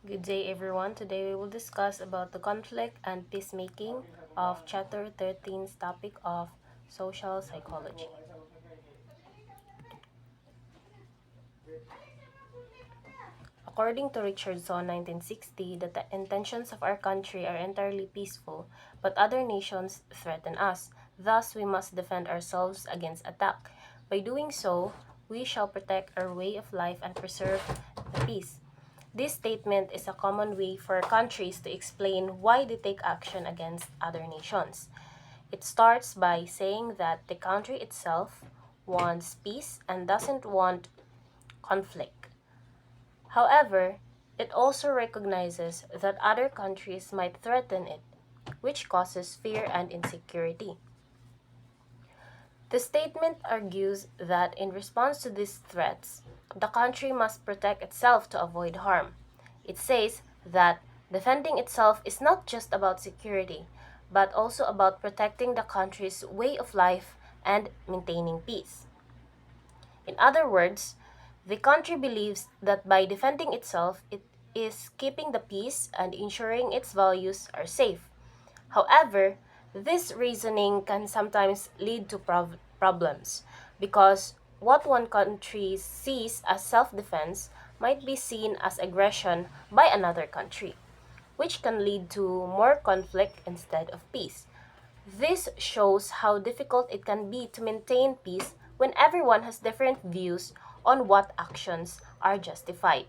Good day everyone. Today we will discuss about the conflict and peacemaking of chapter 13's topic of social psychology. According to Richardson 1960, that the intentions of our country are entirely peaceful, but other nations threaten us. Thus, we must defend ourselves against attack. By doing so, we shall protect our way of life and preserve the peace. This statement is a common way for countries to explain why they take action against other nations. It starts by saying that the country itself wants peace and doesn't want conflict. However, it also recognizes that other countries might threaten it, which causes fear and insecurity. The statement argues that in response to these threats, the country must protect itself to avoid harm. It says that defending itself is not just about security, but also about protecting the country's way of life and maintaining peace. In other words, the country believes that by defending itself, it is keeping the peace and ensuring its values are safe. However, this reasoning can sometimes lead to problems because what one country sees as self-defense might be seen as aggression by another country, which can lead to more conflict instead of peace. This shows how difficult it can be to maintain peace when everyone has different views on what actions are justified.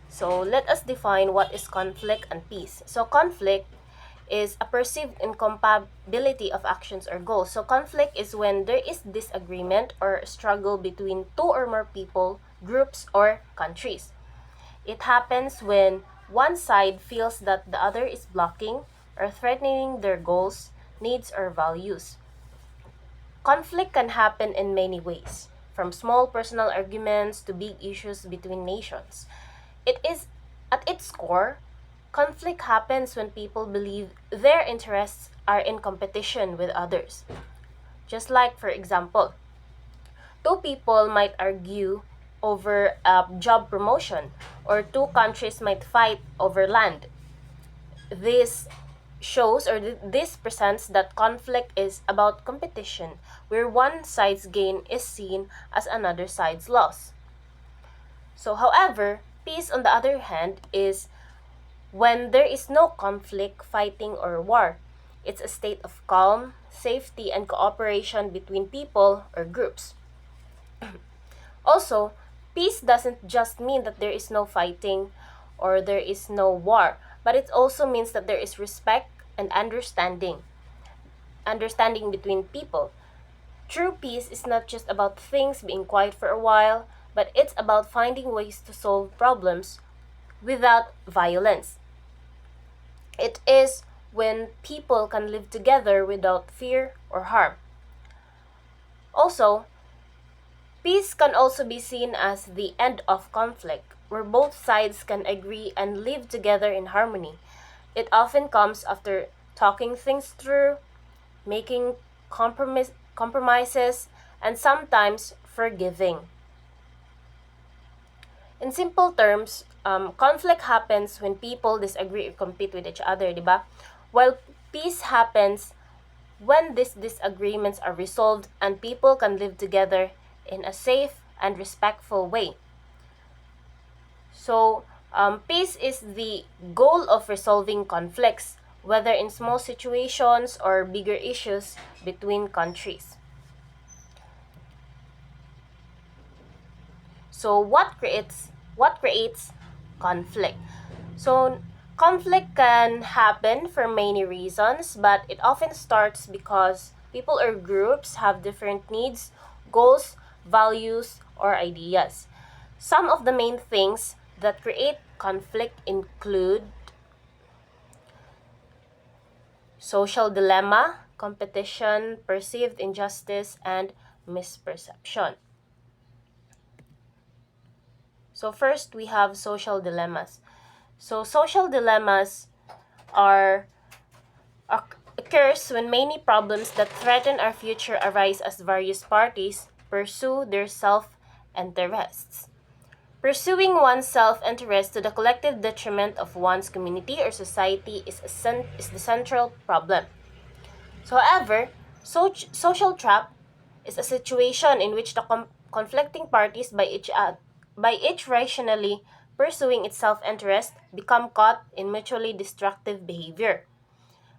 So let us define what is conflict and peace. So conflict is a perceived incompatibility of actions or goals. So conflict is when there is disagreement or struggle between two or more people, groups, or countries. It happens when one side feels that the other is blocking or threatening their goals, needs, or values. Conflict can happen in many ways, from small personal arguments to big issues between nations. It is, at its core, conflict happens when people believe their interests are in competition with others. Just like, for example, two people might argue over a job promotion, or two countries might fight over land. This shows or this presents that conflict is about competition, where one side's gain is seen as another side's loss. So, however, peace, on the other hand, is when there is no conflict, fighting, or war. It's a state of calm, safety, and cooperation between people or groups. Also, peace doesn't just mean that there is no fighting or there is no war, but it also means that there is respect and understanding between people. True peace is not just about things being quiet for a while, but it's about finding ways to solve problems without violence. It is when people can live together without fear or harm. Also, peace can also be seen as the end of conflict, where both sides can agree and live together in harmony. It often comes after talking things through, making compromises, and sometimes forgiving. In simple terms, conflict happens when people disagree or compete with each other, di ba? While peace happens when these disagreements are resolved and people can live together in a safe and respectful way. So, peace is the goal of resolving conflicts, whether in small situations or bigger issues between countries. So, what creates conflict? So, conflict can happen for many reasons, but it often starts because people or groups have different needs, goals, values, or ideas. Some of the main things that create conflict include social dilemma, competition, perceived injustice, and misperception. So first, we have social dilemmas. So social dilemmas are occurs when many problems that threaten our future arise as various parties, pursue their self-interests. Pursuing one's self-interest to the collective detriment of one's community or society is the central problem. So, however, social trap is a situation in which the conflicting parties by each rationally pursuing its self-interest become caught in mutually destructive behavior.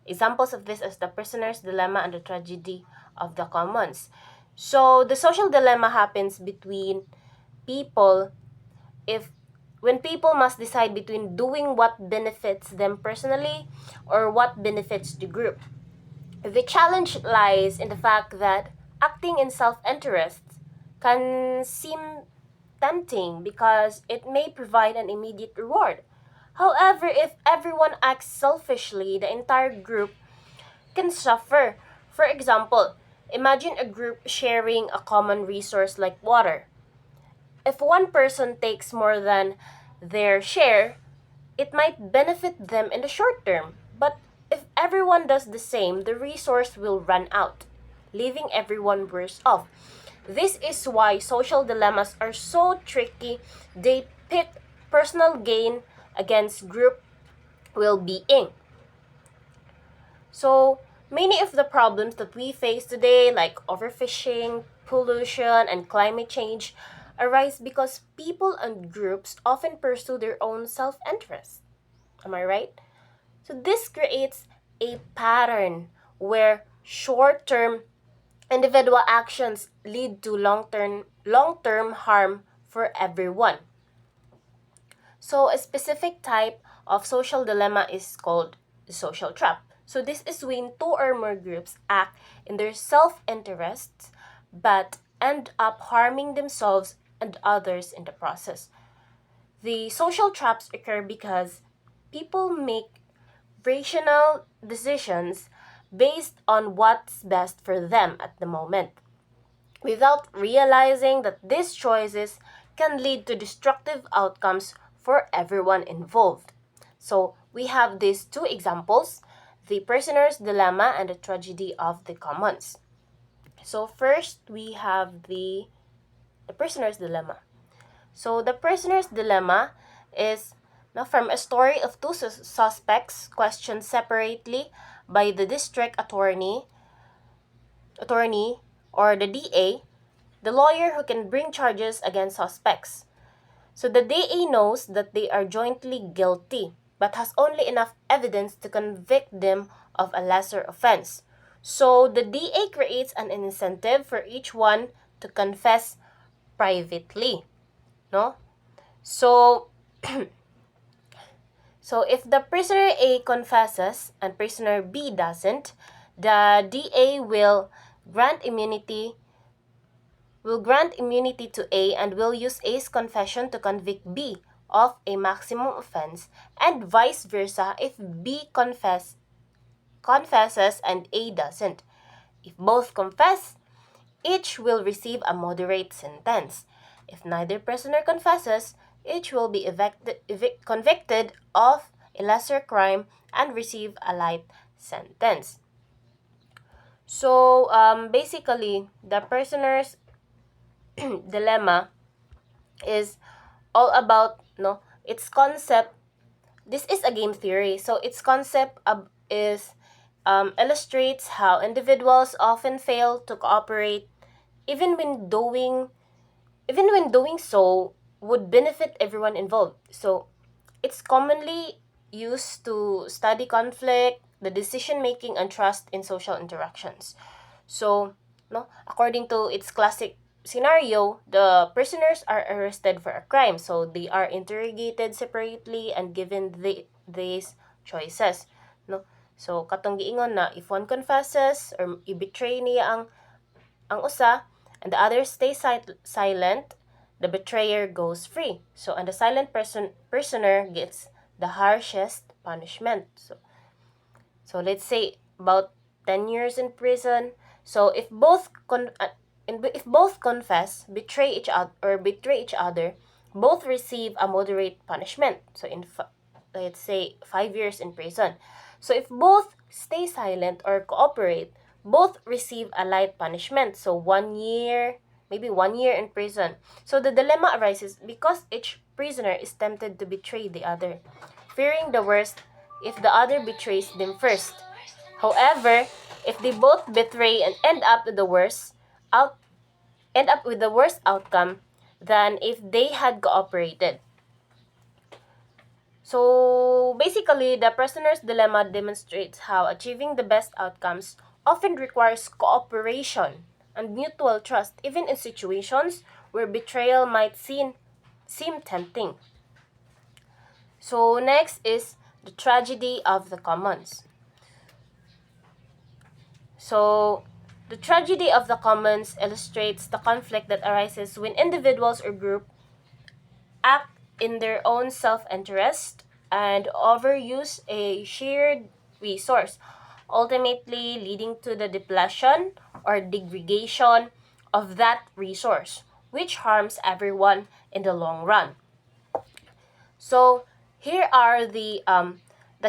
Examples of this is the prisoner's dilemma and the tragedy of the commons. So the social dilemma happens between people if when people must decide between doing what benefits them personally or what benefits the group. The challenge lies in the fact that acting in self-interest can seem tempting because it may provide an immediate reward. However, if everyone acts selfishly, the entire group can suffer. For example, imagine a group sharing a common resource like water. If one person takes more than their share, it might benefit them in the short term. But if everyone does the same, the resource will run out, leaving everyone worse off. This is why social dilemmas are so tricky. They pit personal gain against group well-being. So, many of the problems that we face today, like overfishing, pollution, and climate change, arise because people and groups often pursue their own self-interest. Am I right? So, this creates a pattern where short-term individual actions lead to long-term harm for everyone. So a specific type of social dilemma is called the social trap. So this is when two or more groups act in their self-interests but end up harming themselves and others in the process. The social traps occur because people make rational decisions based on what's best for them at the moment, without realizing that these choices can lead to destructive outcomes for everyone involved. So, we have these two examples, the prisoner's dilemma and the tragedy of the commons. So, first, we have the prisoner's dilemma. So, the prisoner's dilemma is now from a story of two suspects questioned separately by the district attorney or the DA, the lawyer who can bring charges against suspects. So the DA knows that they are jointly guilty, but has only enough evidence to convict them of a lesser offense. So the DA creates an incentive for each one to confess privately, no? So so if the prisoner A confesses and prisoner B doesn't, the DA grant immunity to A and will use A's confession to convict B of a maximum offense, and vice versa if B confesses and A doesn't. If both confess, each will receive a moderate sentence. If neither prisoner confesses, each will be convicted of a lesser crime and receive a light sentence. So basically, the prisoner's dilemma is all about its concept. This is a game theory, so its concept is illustrates how individuals often fail to cooperate even when doing so would benefit everyone involved. So it's commonly used to study conflict, the decision making, and trust in social interactions. So, no, according to its classic scenario, the prisoners are arrested for a crime, so they are interrogated separately and given these choices. No, so katong giingon na if one confesses or i-betray niya ang usa and the other stays silent, the betrayer goes free. So and the silent prisoner gets the harshest punishment. So let's say about 10 years in prison. So if both confess, betray each other, both receive a moderate punishment. So let's say 5 years in prison. So if both stay silent or cooperate, both receive a light punishment. So 1 year maybe 1 year in prison. So the dilemma arises because each prisoner is tempted to betray the other, fearing the worst if the other betrays them first. However, if they both betray and out end up with the worse outcome than if they had cooperated. So basically, the prisoner's dilemma demonstrates how achieving the best outcomes often requires cooperation and mutual trust, even in situations where betrayal might seem tempting. So next is the tragedy of the commons. So the tragedy of the commons illustrates the conflict that arises when individuals or groups act in their own self-interest and overuse a shared resource, ultimately leading to the depletion or degradation of that resource, which harms everyone in the long run. So here are the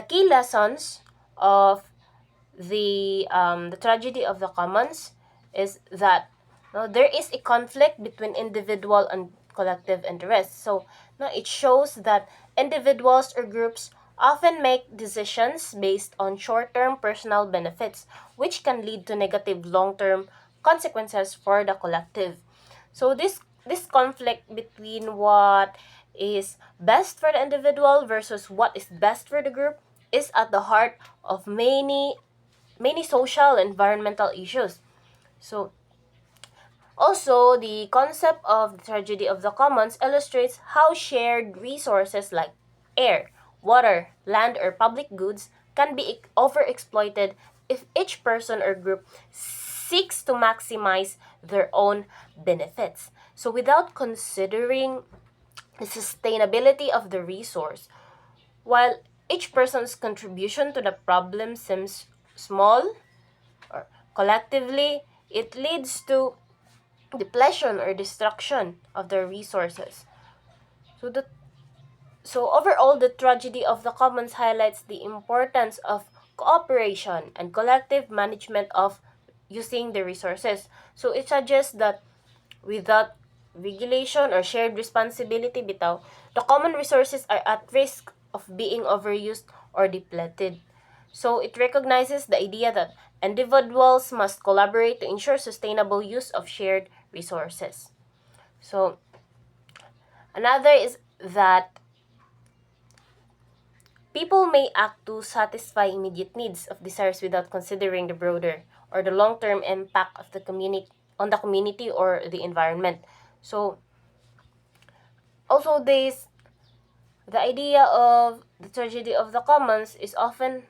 key lessons of the tragedy of the commons is that no, there is a conflict between individual and collective interests. So no, it shows that individuals or groups often make decisions based on short-term personal benefits, which can lead to negative long-term consequences for the collective. So this conflict between what is best for the individual versus what is best for the group is at the heart of many social and environmental issues. So also, the concept of the tragedy of the commons illustrates how shared resources like air, water, land, or public goods can be overexploited if each person or group seeks to maximize their own benefits. So, without considering the sustainability of the resource, while each person's contribution to the problem seems small, or collectively, it leads to depletion or destruction of their resources. So overall, the tragedy of the commons highlights the importance of cooperation and collective management of using the resources. So it suggests that without regulation or shared responsibility bitaw, the common resources are at risk of being overused or depleted. So it recognizes the idea that individuals must collaborate to ensure sustainable use of shared resources. So another is that people may act to satisfy immediate needs of desires without considering the broader or the long-term impact of the community on the community or the environment. So also the idea of the tragedy of the commons is often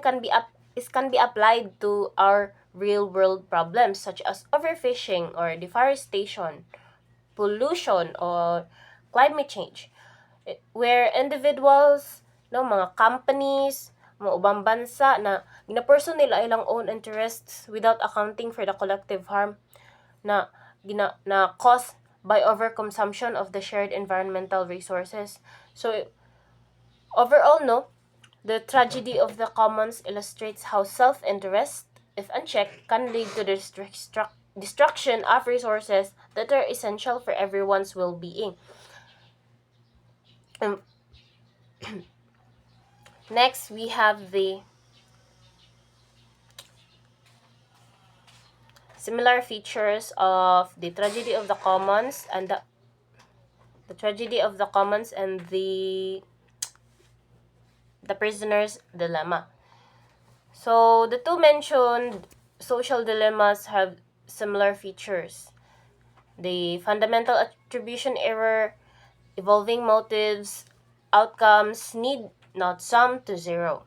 can be applied to our real world problems such as overfishing or deforestation, pollution, or climate change, where individuals, no, mga companies, mga ubang bansa na ginapursue nila ilang own interests without accounting for the collective harm na caused by overconsumption of the shared environmental resources. So overall, no, the tragedy of the commons illustrates how self-interest, if unchecked, can lead to the destruction of resources that are essential for everyone's well-being. Next, we have the similar features of the tragedy of the commons and the tragedy of the commons and the prisoner's dilemma. So the two mentioned social dilemmas have similar features. The fundamental attribution error, evolving motives, outcomes need not sum to zero.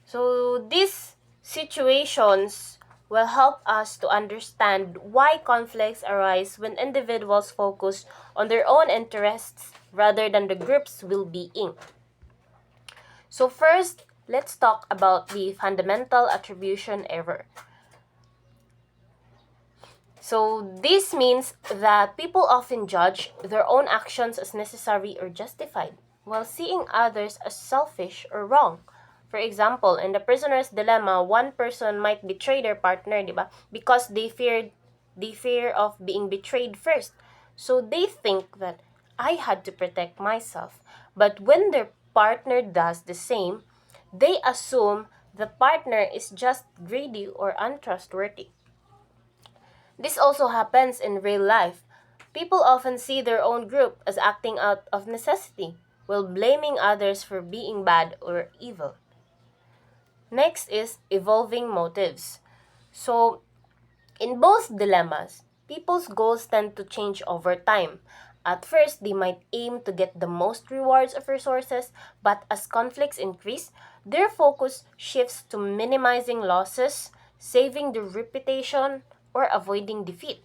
So these situations will help us to understand why conflicts arise when individuals focus on their own interests rather than the group's well-being. So first, let's talk about the fundamental attribution error. So this means that people often judge their own actions as necessary or justified, while seeing others as selfish or wrong. For example, in the prisoner's dilemma, one person might betray their partner, di ba? Because they feared the fear of being betrayed first. So they think that I had to protect myself. But when their partner does the same, they assume the partner is just greedy or untrustworthy. This also happens in real life. People often see their own group as acting out of necessity, while blaming others for being bad or evil. Next is evolving motives. So, in both dilemmas, people's goals tend to change over time. At first, they might aim to get the most rewards of resources, but as conflicts increase, their focus shifts to minimizing losses, saving their reputation, or avoiding defeat.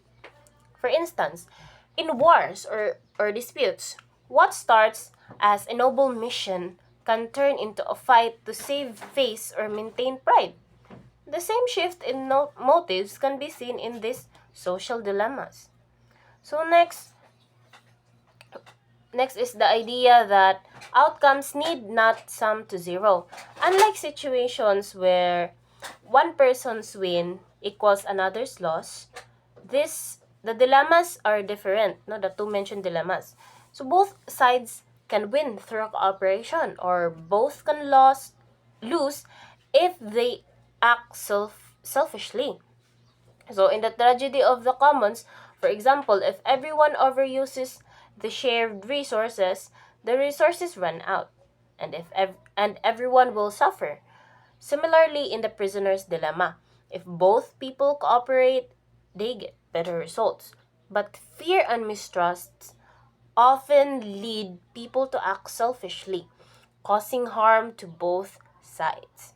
For instance, in wars or disputes, what starts as a noble mission can turn into a fight to save face or maintain pride. The same shift in motives can be seen in these social dilemmas. So next is the idea that outcomes need not sum to zero. Unlike situations where one person's win equals another's loss, the dilemmas are different, no, the two mentioned dilemmas. So both sides can win through cooperation, or both can lose if they act selfishly. So in the tragedy of the commons, for example, if everyone overuses the shared resources, the resources run out, and everyone will suffer. Similarly, in the prisoner's dilemma, if both people cooperate, they get better results. But fear and mistrust often lead people to act selfishly, causing harm to both sides.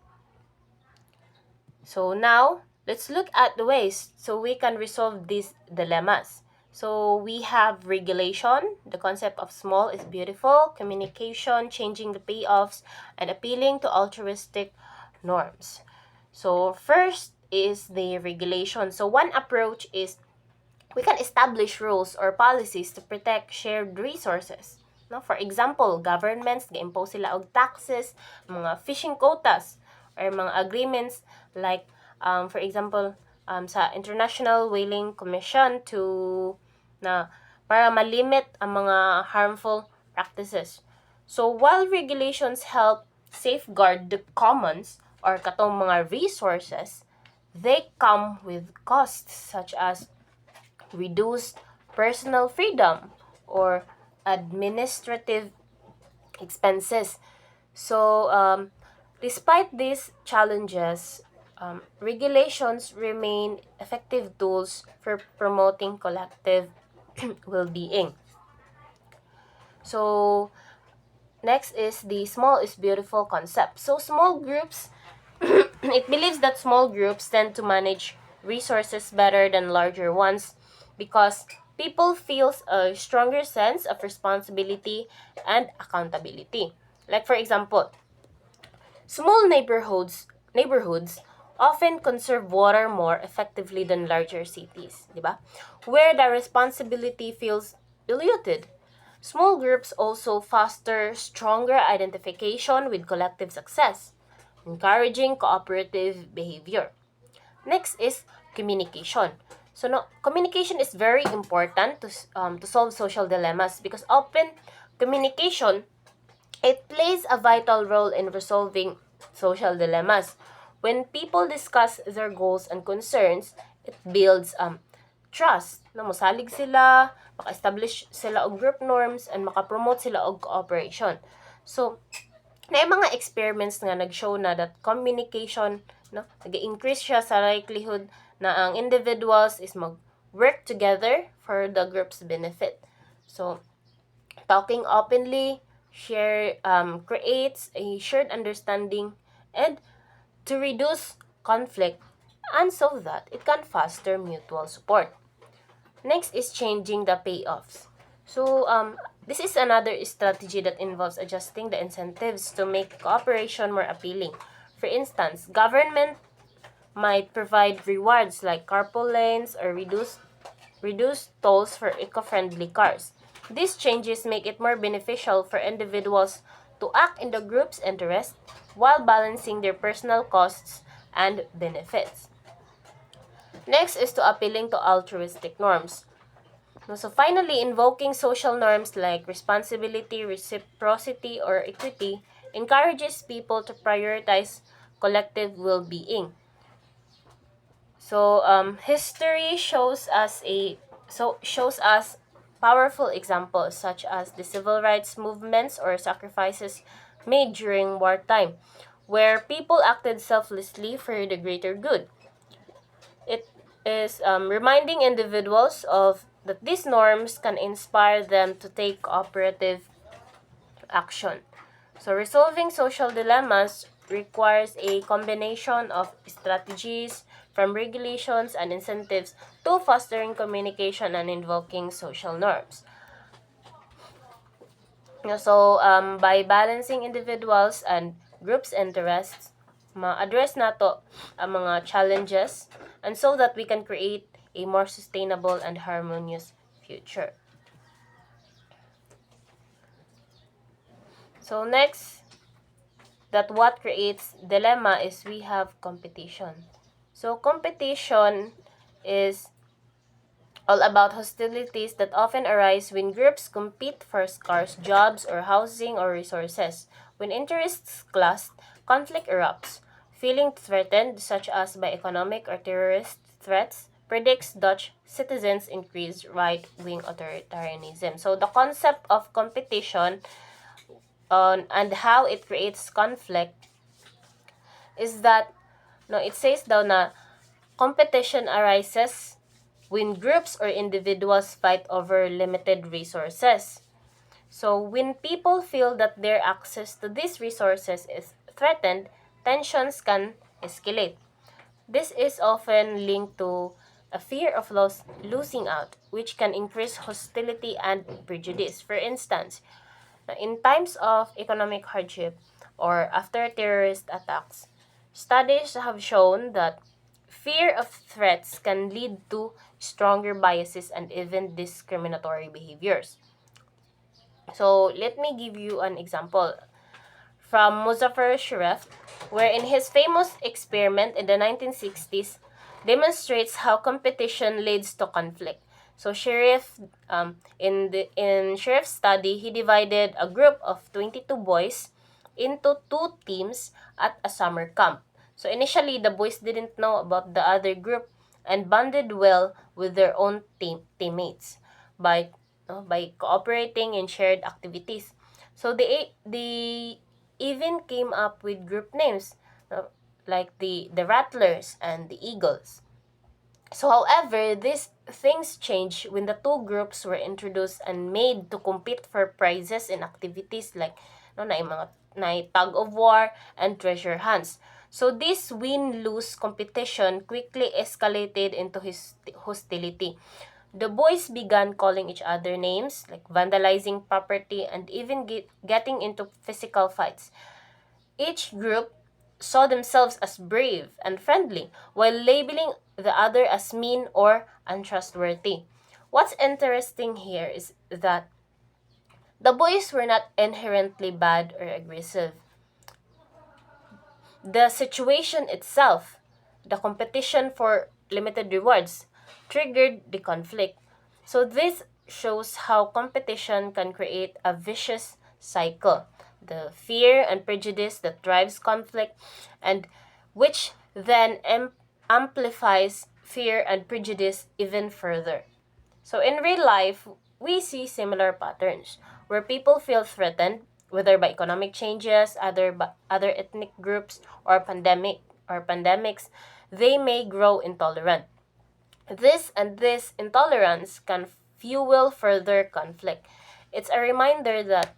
So now, let's look at the ways so we can resolve these dilemmas. So we have regulation, the concept of small is beautiful, communication, changing the payoffs, and appealing to altruistic norms. So first is the regulation. So one approach is we can establish rules or policies to protect shared resources. No, for example, governments ga-impose sila og taxes, mga fishing quotas, or mga agreements like for example sa International Whaling Commission to na para malimit ang mga harmful practices. So while regulations help safeguard the commons or katong mga resources, they come with costs such as reduced personal freedom or administrative expenses. So, despite these challenges, regulations remain effective tools for promoting collective well-being. So, next is the small is beautiful concept. So, small groups, it believes that small groups tend to manage resources better than larger ones because people feels a stronger sense of responsibility and accountability. Like for example, small neighborhoods often conserve water more effectively than larger cities, di ba? Where the responsibility feels diluted. Small groups also foster stronger identification with collective success, encouraging cooperative behavior. Next is communication. So no, communication is very important to solve social dilemmas because open communication, it plays a vital role in resolving social dilemmas. When people discuss their goals and concerns, it builds trust. Na mosalig sila, maka-establish sila og group norms, and maka-promote sila og cooperation. So, na mga experiments nga nag-show na that communication, no, nag-increase siya sa likelihood na ang individuals is mag-work together for the group's benefit. So, talking openly creates a shared understanding, and to reduce conflict and so that it can foster mutual support. Next is changing the payoffs. So, this is another strategy that involves adjusting the incentives to make cooperation more appealing. For instance, government might provide rewards like carpool lanes or reduced tolls for eco-friendly cars. These changes make it more beneficial for individuals to act in the group's interest while balancing their personal costs and benefits. Next is to appealing to altruistic norms. So finally, invoking social norms like responsibility, reciprocity, or equity encourages people to prioritize collective well-being. So history shows us powerful examples such as the civil rights movements or sacrifices made during wartime, where people acted selflessly for the greater good. It is reminding individuals of that these norms can inspire them to take cooperative action. So resolving social dilemmas requires a combination of strategies from regulations and incentives to fostering communication and invoking social norms. By balancing individuals and groups' interests, ma-address nato ang mga challenges and so that we can create a more sustainable and harmonious future. So next, that what creates dilemma is we have competition. So competition is all about hostilities that often arise when groups compete for scarce jobs or housing or resources. When interests clash, conflict erupts. Feeling threatened, such as by economic or terrorist threats, predicts Dutch citizens increase right-wing authoritarianism. So the concept of competition and how it creates conflict is that it says daw na competition arises when groups or individuals fight over limited resources. So when people feel that their access to these resources is threatened, tensions can escalate. This is often linked to a fear of losing out, which can increase hostility and prejudice. For instance, in times of economic hardship or after terrorist attacks, studies have shown that fear of threats can lead to stronger biases and even discriminatory behaviors. So, let me give you an example from Muzaffar Sharif, where in his famous experiment in the 1960s demonstrates how competition leads to conflict. So Sharif, in Sharif's study, he divided a group of 22 boys into two teams at a summer camp. So initially, the boys didn't know about the other group and bonded well with their own teammates by by cooperating in shared activities. So they even came up with group names like the Rattlers and the Eagles. So however, these things changed when the two groups were introduced and made to compete for prizes in activities like na tug of war and treasure hunts. So this win-lose competition quickly escalated into hostility. The boys began calling each other names, like vandalizing property and even getting into physical fights. Each group saw themselves as brave and friendly, while labeling the other as mean or untrustworthy. What's interesting here is that the boys were not inherently bad or aggressive. The situation itself, the competition for limited rewards, triggered the conflict. So this shows how competition can create a vicious cycle. The fear and prejudice that drives conflict and which then amplifies fear and prejudice even further. So in real life, we see similar patterns where people feel threatened, whether by economic changes, other ethnic groups, or pandemics, they may grow intolerant. This intolerance can fuel further conflict. It's a reminder that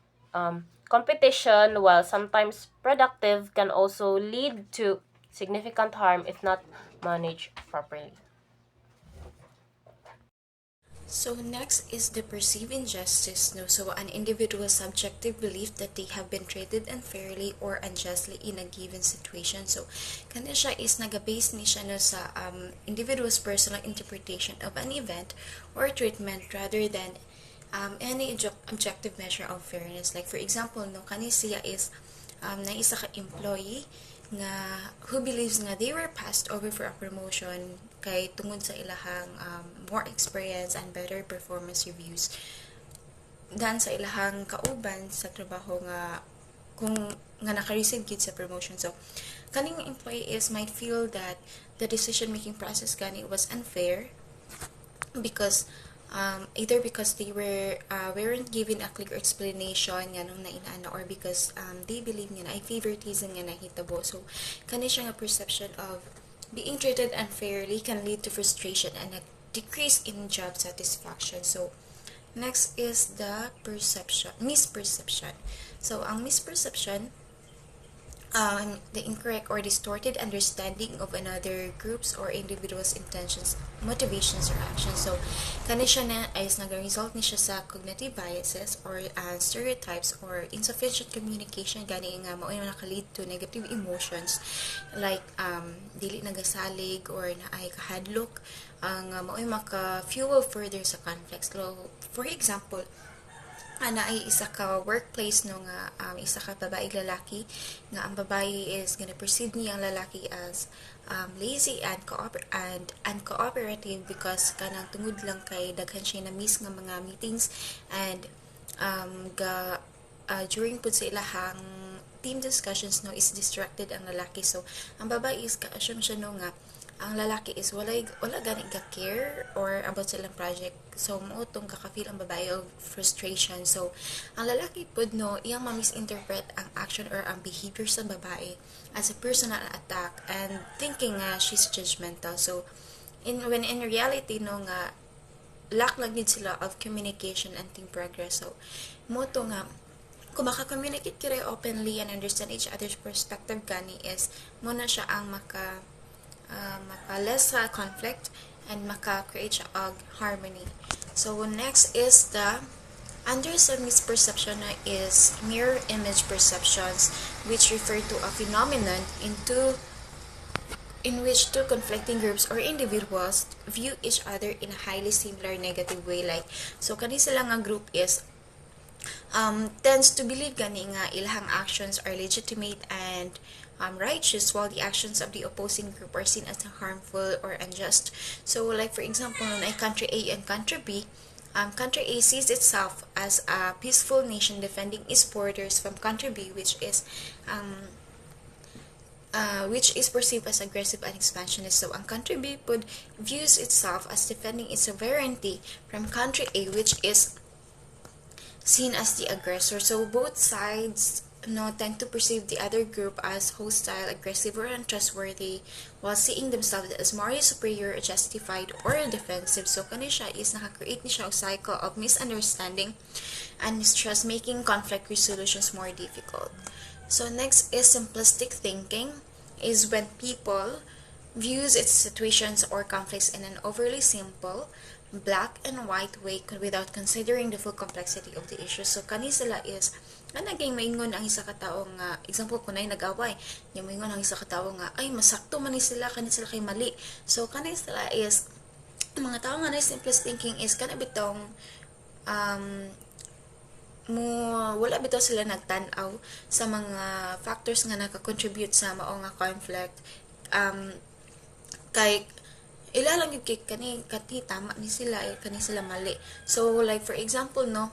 competition, while sometimes productive, can also lead to significant harm if not managed properly. So next is the perceived injustice. No, so an individual's subjective belief that they have been treated unfairly or unjustly in a given situation. So kanya siya is naga-base ni siya no sa individual's personal interpretation of an event or treatment rather than any objective measure of fairness. Like for example, no kani siya is na isa ka employee who believes nga they were passed over for a promotion kay tungod sa ilahang more experience and better performance reviews dan sa ilahang kauban sa trabaho nga kung nga naka-receive gid sa promotion. So kaning employees might feel that the decision making process gani was unfair because either because they weren't given a clear explanation nga nung nainana, or because they believe nga na ay favoritism nga nahitabo. So kani siya nga perception of being treated unfairly can lead to frustration and a decrease in job satisfaction. So next is the misperception. So ang misperception, the incorrect or distorted understanding of another group's or individual's intentions, motivations, or actions. So, kani siya na is nag-result ni siya sa cognitive biases or stereotypes or insufficient communication gani nga mao yung naka-lead to negative emotions like dili nagasalig or naay kahadlok ang mao yung maka-fuel further sa conflicts. So, for example, ana ay isa ka workplace no nga isa ka babae lalaki nga ang babae is gonna perceive niya ang lalaki as lazy and cooperative because kanang tungod lang kay daghan siya na miss nga mga meetings and during pud sa ilahang team discussions no is distracted ang lalaki. So ang babae is ka-assume siya no nga ang lalaki is wala gani ka care or about silang project. So mo tong kaka-feel ang babae of frustration. So ang lalaki pud no iyang ma-misinterpret ang action or ang behavior sa babae as a personal attack and thinking nga she's judgmental. So when in reality no nga lack lang gid sila of communication and team progress. So mo to nga kung maka-communicate kira openly and understand each other's perspective gani is mo na siya ang maka-less conflict and maka-create siya og harmony. So next is the under some misperception is mirror image perceptions, which refer to a phenomenon in which two conflicting groups or individuals view each other in a highly similar negative way. Like so kani sila nga group is tends to believe gani nga ilahang actions are legitimate and righteous, while the actions of the opposing group are seen as harmful or unjust. So, like for example, na country A and country B, country A sees itself as a peaceful nation defending its borders from country B, which is perceived as aggressive and expansionist. So, ang country B views itself as defending its sovereignty from country A, which is seen as the aggressor. So both sides tend to perceive the other group as hostile, aggressive, or untrustworthy, while seeing themselves as morally superior, justified, or defensive. So kani siya is nakakreate ni siya a cycle of misunderstanding and mistrust, making conflict resolutions more difficult. So next is simplistic thinking, is when people views its situations or conflicts in an overly simple, black and white way without considering the full complexity of the issue. So kani sila is naging maingon ang isa ka tawo nga example kunay nag-away, yung maingon ang isa ka tawo nga ay masakto man ni sila kani sila kay mali. So kani sila is mga tao nga na simplest thinking is kana bitong wala bitaw sila nagtan-aw sa mga factors nga naka-contribute sa mao nga conflict kay ilalang yung kani tama ni sila kani sila mali. So like for example no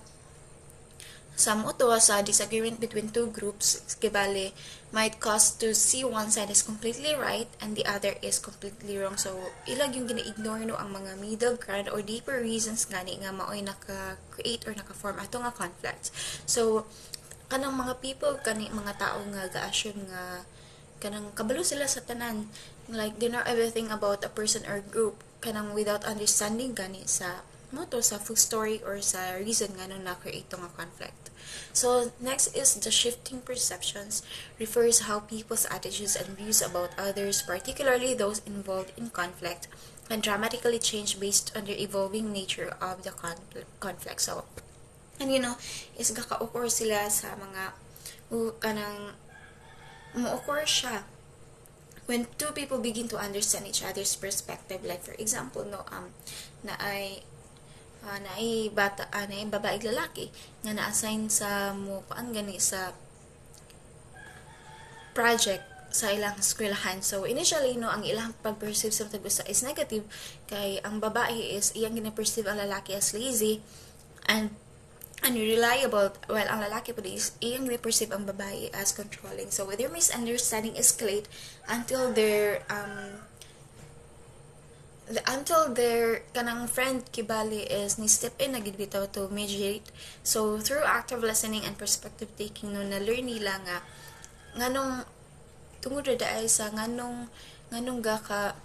sa moto sa disagreement between two groups kibali might cause to see one side is completely right and the other is completely wrong. So ilag yung gina-ignore no ang mga middle ground or deeper reasons gani nga maoy naka-create or naka-form ato nga conflicts. So kanang mga people kani mga tao nga ga-assume nga kanang kabalo sila sa tanan, like they know everything about a person or group kanang without understanding gani sa sa full story or sa reason nga nung na-create nga conflict. So next is the shifting perceptions, refers how people's attitudes and views about others, particularly those involved in conflict, can dramatically change based on the evolving nature of the conflict. So and is gaka-occur sila sa mga kanang mo-occur siya when two people begin to understand each other's perspective. Like for example na ay babae lalaki nga na-assign sa mo gani sa project sa ilang eskwelahan. So initially no, ang ilang pag-perceive sa matag usa is negative, kay ang babae is iyang gina-perceive ang lalaki as lazy and unreliable, while ang lalaki po is iyang gina-perceive ang babae as controlling. So their misunderstanding escalate until their kanang friend kibali is ni step in nagid bitaw to mediate. So through active listening and perspective taking no, na learn nila nga nganong tungod ra daay sa nganong ga ka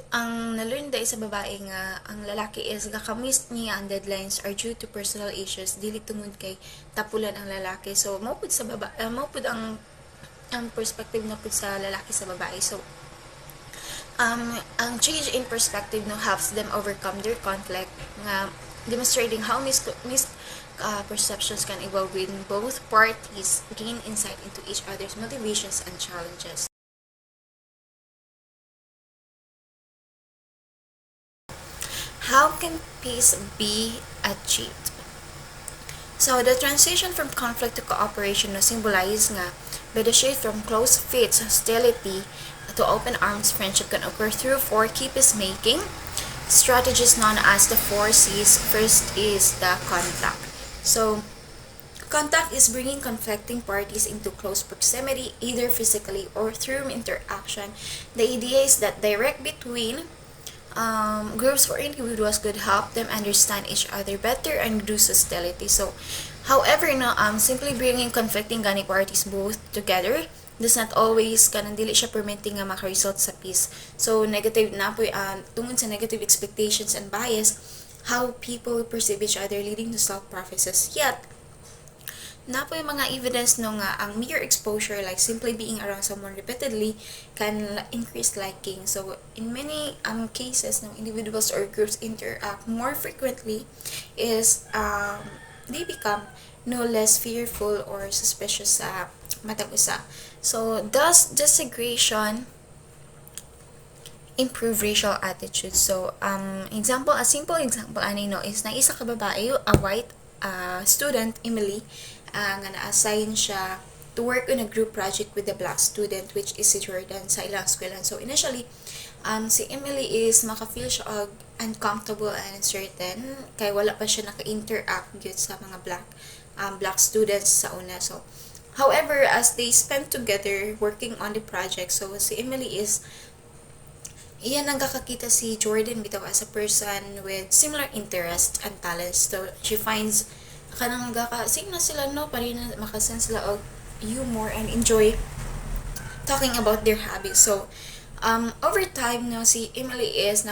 ang na-learn dahil sa babae nga ang lalaki is gakamiss niya ang deadlines are due to personal issues dili tungod kay tapulan ang lalaki. So maupod sa babae, maupod ang perspective na pud sa lalaki sa babae. So ang change in perspective no helps them overcome their conflict nga demonstrating how perceptions can evolve when both parties gain insight into each other's motivations and challenges. How can peace be achieved? So the transition from conflict to cooperation no symbolize nga by the shift from close fits hostility to open arms friendship can occur through four key peacemaking strategies known as the four C's. First is the contact. So contact is bringing conflicting parties into close proximity, either physically or through interaction. The idea is that direct between groups or individuals could help them understand each other better and reduce hostility. So, however, no, simply bringing conflicting gani parties both together does not always kanang dili siya permitting nga maka-result sa peace. So, negative na po, tungod sa negative expectations and bias, how people perceive each other leading to self-prophecies. Yet, na po yung mga evidence no nga ang mere exposure like simply being around someone repeatedly can increase liking. So in many cases no individuals or groups interact more frequently is they become no less fearful or suspicious sa matag usa. So thus desegregation improve racial attitudes. So a simple example ani no is na isa ka babae, a white student Emily, nga na-assign siya to work on a group project with the black student which is si Jordan sa ilang eskwelahan. So initially si Emily is maka-feel siya uncomfortable and uncertain kay wala pa siya naka-interact gyud sa mga black students sa una. So however, as they spend together working on the project, so si Emily is iyan ang kakakita si Jordan bitaw as a person with similar interests and talents. So she finds kanang gaka-sing na sila no para na makasense sila og humor and enjoy talking about their hobbies. So over time no si Emily is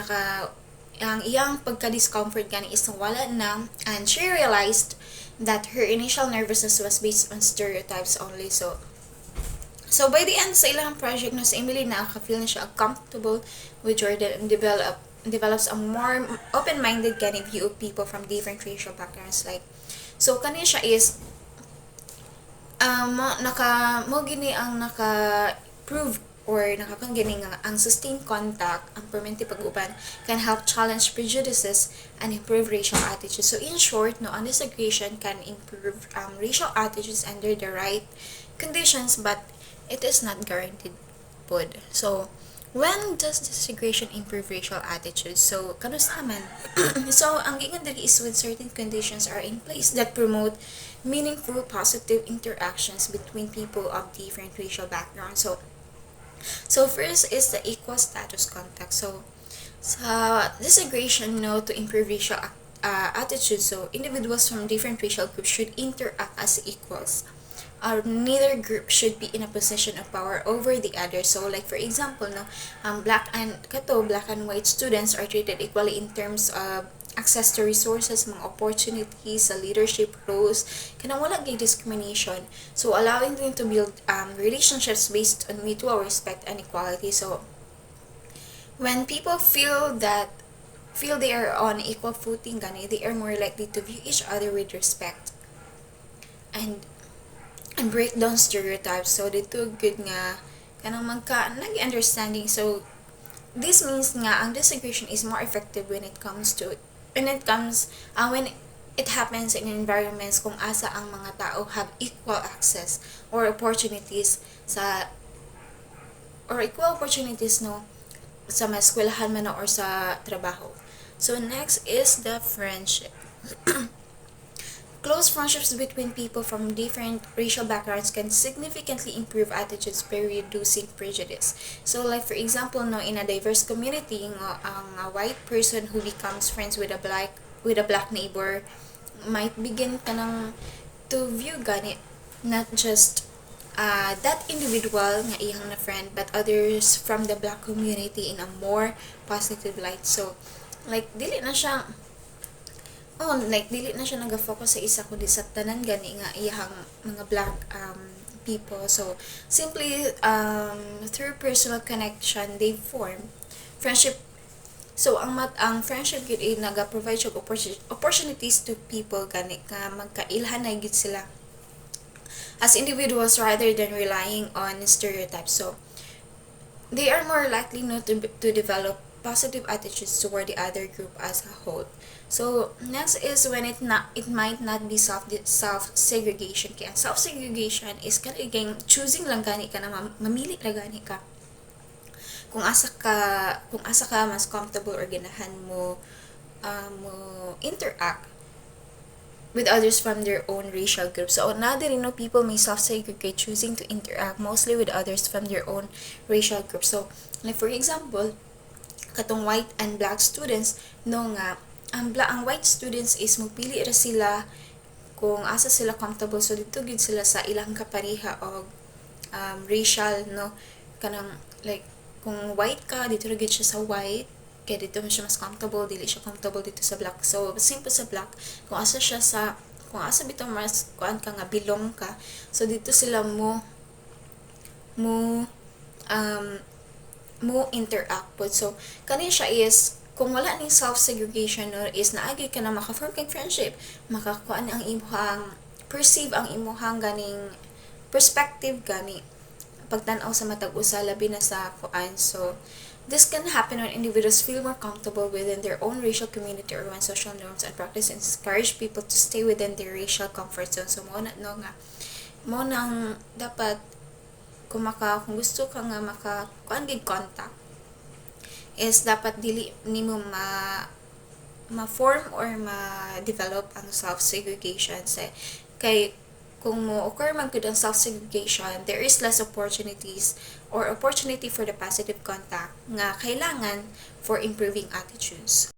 ang iyang pagka-discomfort gani is wala na, and she realized that her initial nervousness was based on stereotypes only. So by the end sa ilang project no si Emily nakaka-feel na siya comfortable with Jordan and develops a more open-minded kind of view of people from different racial backgrounds. Like so kani siya is mo gini ang naka-prove or nakakanggining nga ang sustained contact, ang permanente pag-uban can help challenge prejudices and improve racial attitudes. So in short, no, ang desegregation can improve racial attitudes under the right conditions, but it is not guaranteed pod. So when does desegregation improve racial attitudes? So kanusta man? So ang giingon diri is when certain conditions are in place that promote meaningful positive interactions between people of different racial backgrounds. So first is the equal status contact. So sa desegregation no to improve racial attitudes, so individuals from different racial groups should interact as equals. Neither group should be in a position of power over the other. So like for example no black and white students are treated equally in terms of access to resources, mga opportunities sa leadership roles, kanang wala gay discrimination. So allowing them to build relationships based on mutual respect and equality. So when people feel they are on equal footing gani, they are more likely to view each other with respect and break down stereotypes. So dito good nga kanang nag-understanding. So this means nga ang desegregation is more effective when it happens in environments kung asa ang mga tao have equal access or opportunities sa or equal opportunities no sa mga eskwelahan man or sa trabaho. So next is the friendship. Close friendships between people from different racial backgrounds can significantly improve attitudes by reducing prejudice. So like for example, no, in a diverse community, ang white person who becomes friends with a black neighbor might begin kanang to view gani not just that individual nga iyang na friend but others from the black community in a more positive light. So like dili na siya naga-focus sa isa kundi sa tanan gani nga iyang mga black people. So simply through personal connection they form friendship. So ang friendship gid ay naga-provide siya opportunities to people gani ka magkailhan na gid sila as individuals rather than relying on stereotypes. So they are more likely not to develop positive attitudes toward the other group as a whole. So next is when it might not be self segregation. Kaya self segregation is kanang choosing lang gani ka na mamili ra gani ka kung asa ka mas comfortable or ganahan mo mo interact with others from their own racial group. So another people may self-segregate choosing to interact mostly with others from their own racial group. So like for example, katong white and black students no nga ang white students is mupili ra sila kung asa sila comfortable, so dito gid sila sa ilang kapariha o racial no kanang like kung white ka dito ra gid siya sa white kaya dito mo siya mas comfortable, dili siya comfortable dito sa black. So simple sa black kung asa bitaw mas kuan ka nga belong ka, so dito sila mo um mo interact po. So kani siya is kung wala ning self segregation no is naagi ka na maka-form kag friendship, makakuan ang imong perceive ang imong ganing perspective gani pagtan-aw sa matag usa labi na sa kuan. So this can happen when individuals feel more comfortable within their own racial community or when social norms and practices encourage people to stay within their racial comfort zone. So mo na no nga mo nang dapat kung gusto ka nga kuan gid contact is dapat dili nimo ma-form or ma-develop ang self-segregation sa kay kung mo occur man gud ang self-segregation, there is less opportunities or opportunity for the positive contact nga kailangan for improving attitudes.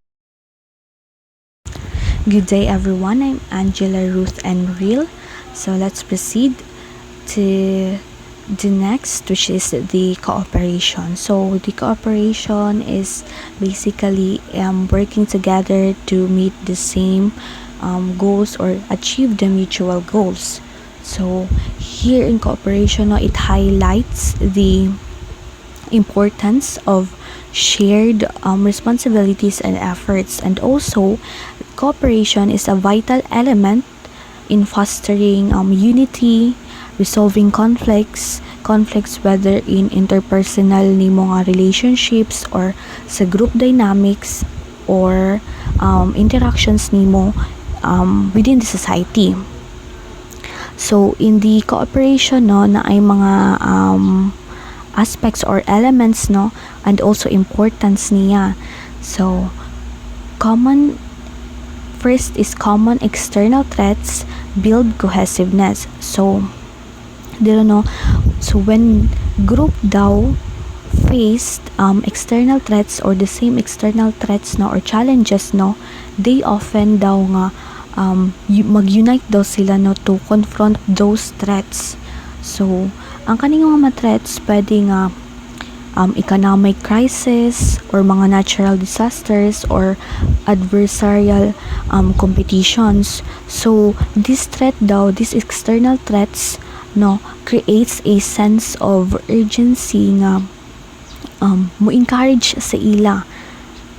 Good day everyone, I'm Angela, Ruth, and Real. So let's proceed to the next, which is the cooperation. So the cooperation is basically working together to meet the same goals or achieve the mutual goals. So here in cooperation, it highlights the importance of shared responsibilities and efforts, and also cooperation is a vital element in fostering unity, resolving conflicts whether in interpersonal ni mga relationships or sa group dynamics or interactions nimo within the society. So in the cooperation no na ay mga aspects or elements no and also importance niya. So first is common external threats build cohesiveness. So when group daw faced external threats or the same external threats no or challenges no, they often daw nga mag-unite daw sila no to confront those threats. So ang kaning mga threats pwede nga economic crisis or mga natural disasters or adversarial competitions. So these external threats no creates a sense of urgency nga mo encourage sa ila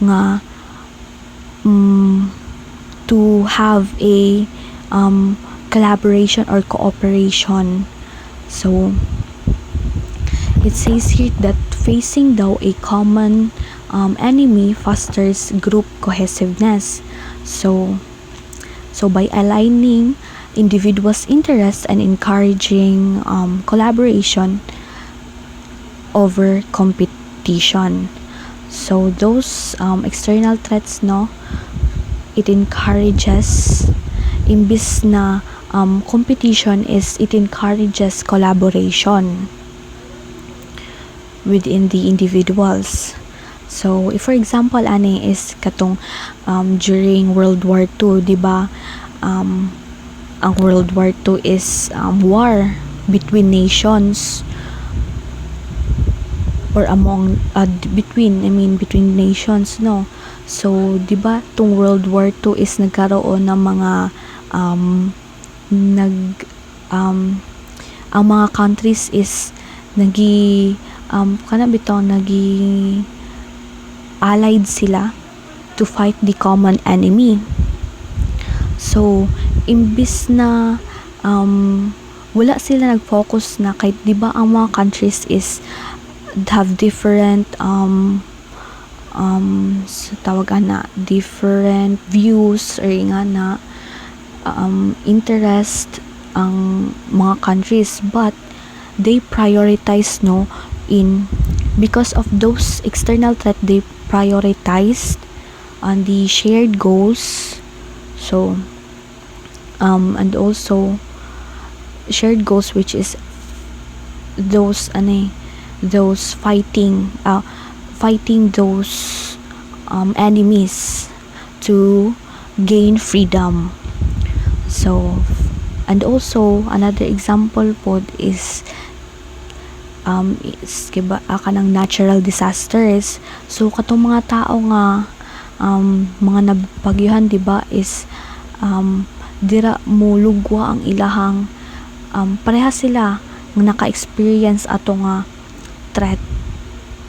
nga to have a collaboration or cooperation. So it says here that facing daw a common enemy fosters group cohesiveness. So by aligning individuals' interests and encouraging collaboration, over competition. So those external threats, no, it encourages, imbis na competition, is it encourages collaboration within the individuals. So if for example ani is katong during World War II, di ba, ang World War II is war between nations, or among between nations, no. So di ba tung World War II is nagkaroon ng mga um, nag ang mga countries is kana bitaw nagi allied sila to fight the common enemy. So imbis na wala sila nag-focus na kahit di ba ang mga countries is have different tawag na different views or nga na interest ang mga countries, but they prioritize, no, in because of those external threat, they prioritized on the shared goals. So and also shared goals, which is those those fighting those enemies to gain freedom. So and also another example po is kiba kanang natural disasters. So katong mga tao nga mga nabagyuhan, di ba, is dira mo lugwa ang ilahang parehas sila nga naka-experience ato nga threat,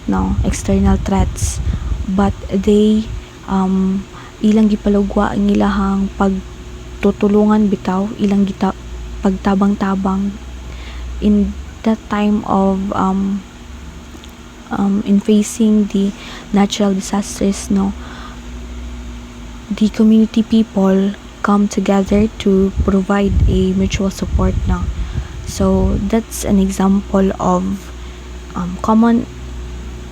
no, external threats, but they ilang gipalugwa ang ilahang pagtutulungan bitaw, ilang pagtabang-tabang in that time of in facing the natural disasters, no. The community people come together to provide a mutual support, no. So that's an example of common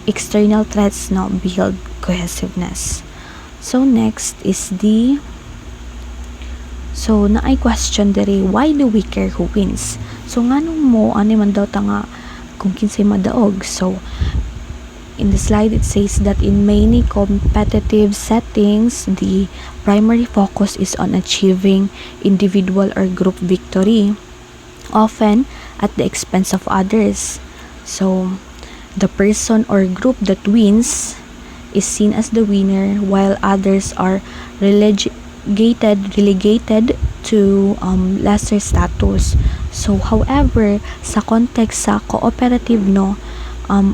external threats, no, build cohesiveness. So next is so na ay question dere, why do we care who wins? So nganong mo ani man daw ta nga kung kinsay madaog? So in the slide it says that in many competitive settings, the primary focus is on achieving individual or group victory, often at the expense of others. So the person or group that wins is seen as the winner, while others are relegated to lesser status. So however, sa context sa cooperative, no,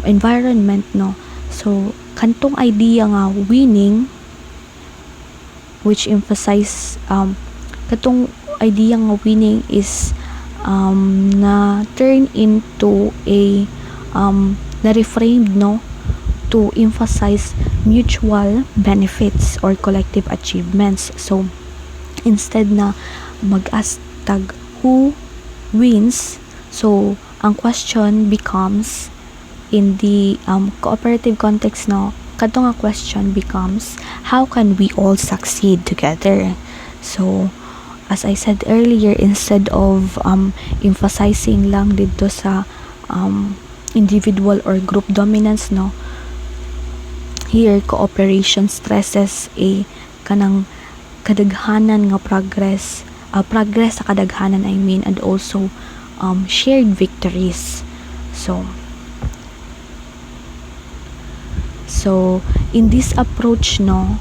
environment, no, so kantong idea nga winning, which emphasize katong idea nga winning is na turn into a na reframed, no, to emphasize mutual benefits or collective achievements. So instead na mag-ask tag who wins, so ang question becomes in the cooperative context, no, kadto nga question becomes how can we all succeed together. So as I said earlier, instead of emphasizing lang dito sa individual or group dominance, no, here cooperation stresses a kanang kadaghanan nga progress sa kadaghanan, I mean, and also shared victories. So in this approach, no,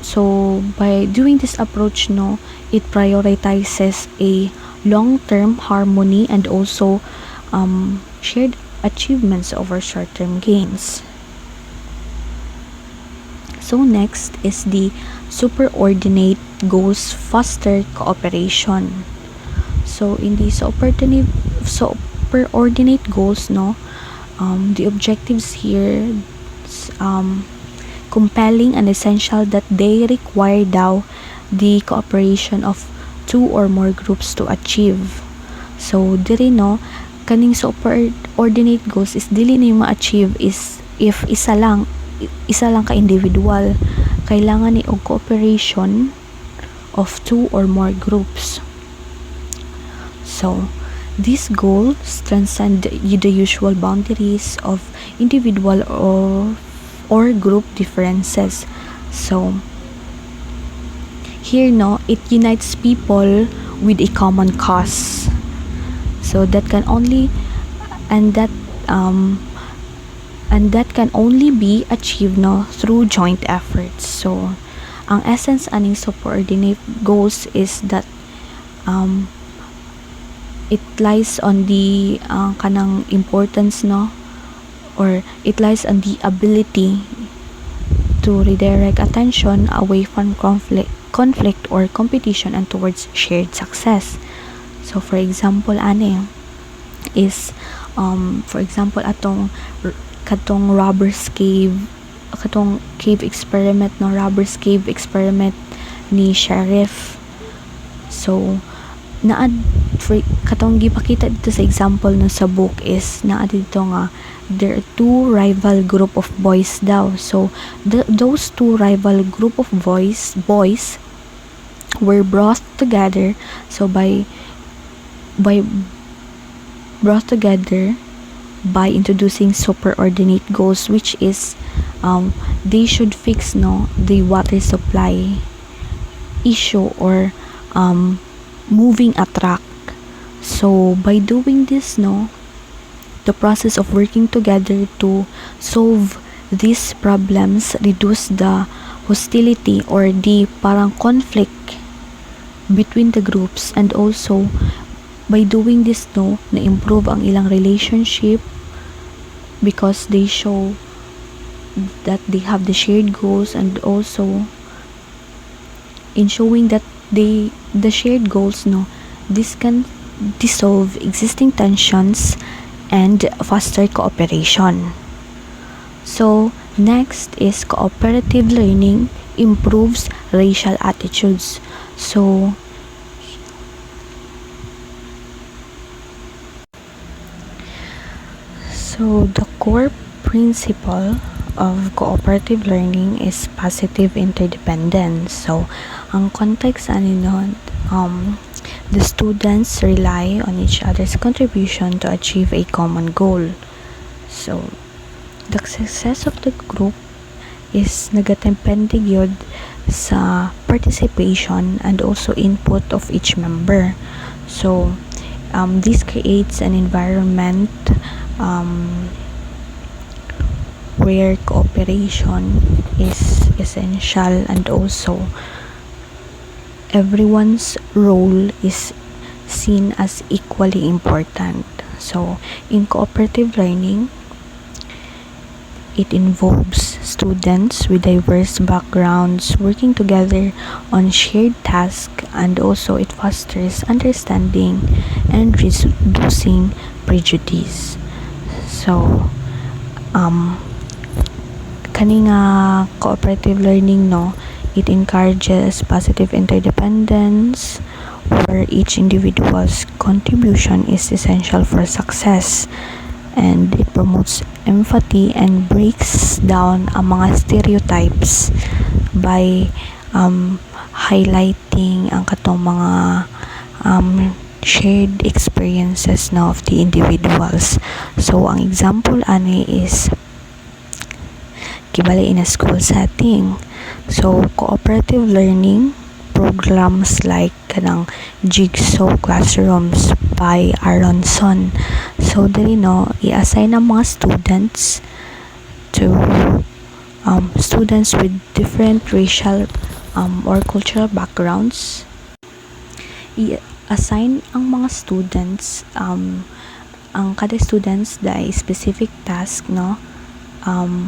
so by doing this approach, no, it prioritizes a long-term harmony and also shared achievements over short-term gains. So next is the superordinate goals foster cooperation. So in the superordinate goals, no, the objectives here compelling and essential that they require daw the cooperation of two or more groups to achieve. So diri, no, kaning superordinate goals is dili na ma-achieve is if isa lang ka individual. Kailangan ni og cooperation of two or more groups. So these goals transcend the usual boundaries of individual or group differences. So here it unites people with a common cause. So that can only and that can only be achieved through joint efforts. So ang essence aning subordinate goals is that it lies on the kanang importance or it lies on the ability to redirect attention away from conflict or competition and towards shared success. So for example is for example katong robbers cave experiment ni sheriff. So katong gipakita dito sa example sa book is dito nga there are two rival group of boys daw. So those two rival group of boys were brought together. So by brought together by introducing superordinate goals, which is they should fix the water supply issue or moving a truck. So by doing this the process of working together to solve these problems reduce the hostility or the parang conflict between the groups, and also by doing this na-improve ang ilang relationship because they show that they have the shared goals, and also in showing that the shared goals this can dissolve existing tensions and foster cooperation. So next is cooperative learning improves racial attitudes. So the core principle of cooperative learning is positive interdependence. So ang context the students rely on each other's contribution to achieve a common goal. So the success of the group is nagatempende gyud sa participation and also input of each member. So this creates an environment where cooperation is essential, and also everyone's role is seen as equally important. So in cooperative learning, it involves students with diverse backgrounds working together on shared tasks, and also it fosters understanding and reducing prejudice. So kani nga cooperative learning it encourages positive interdependence where each individual's contribution is essential for success, and it promotes empathy and breaks down ang mga stereotypes by highlighting ang katong mga shared experiences of the individuals. So ang example is kibali in a school setting. So cooperative learning programs like kanang jigsaw classrooms by Aronson. So dali i-assign ang mga students to students with different racial or cultural backgrounds. I-assign ang mga students ang kada students the specific task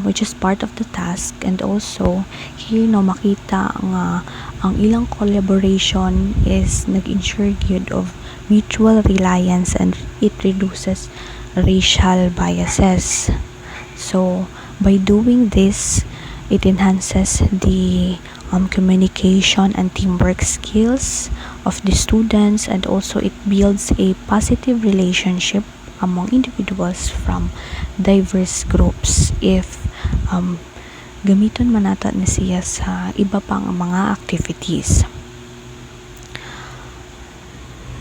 which is part of the task, and also here makita nga ang ilang collaboration is nag-ensure gyud of mutual reliance, and it reduces racial biases. So by doing this, it enhances the communication and teamwork skills of the students, and also it builds a positive relationship among individuals from diverse groups if gamiton man nato ni siya sa iba pang mga activities.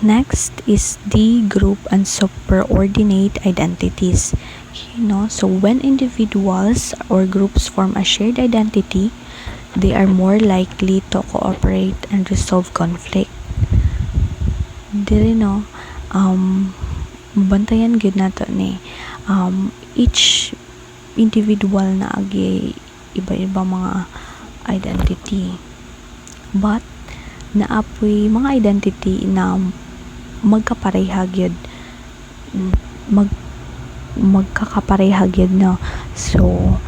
Next is the group and superordinate identities. So when individuals or groups form a shared identity, they are more likely to cooperate and resolve conflict. Dili mabantayan gyud nato ni each individual na agi iba-iba mga identity, but naapoy mga identity na magkapareha gyud magkakapareha gyud no. So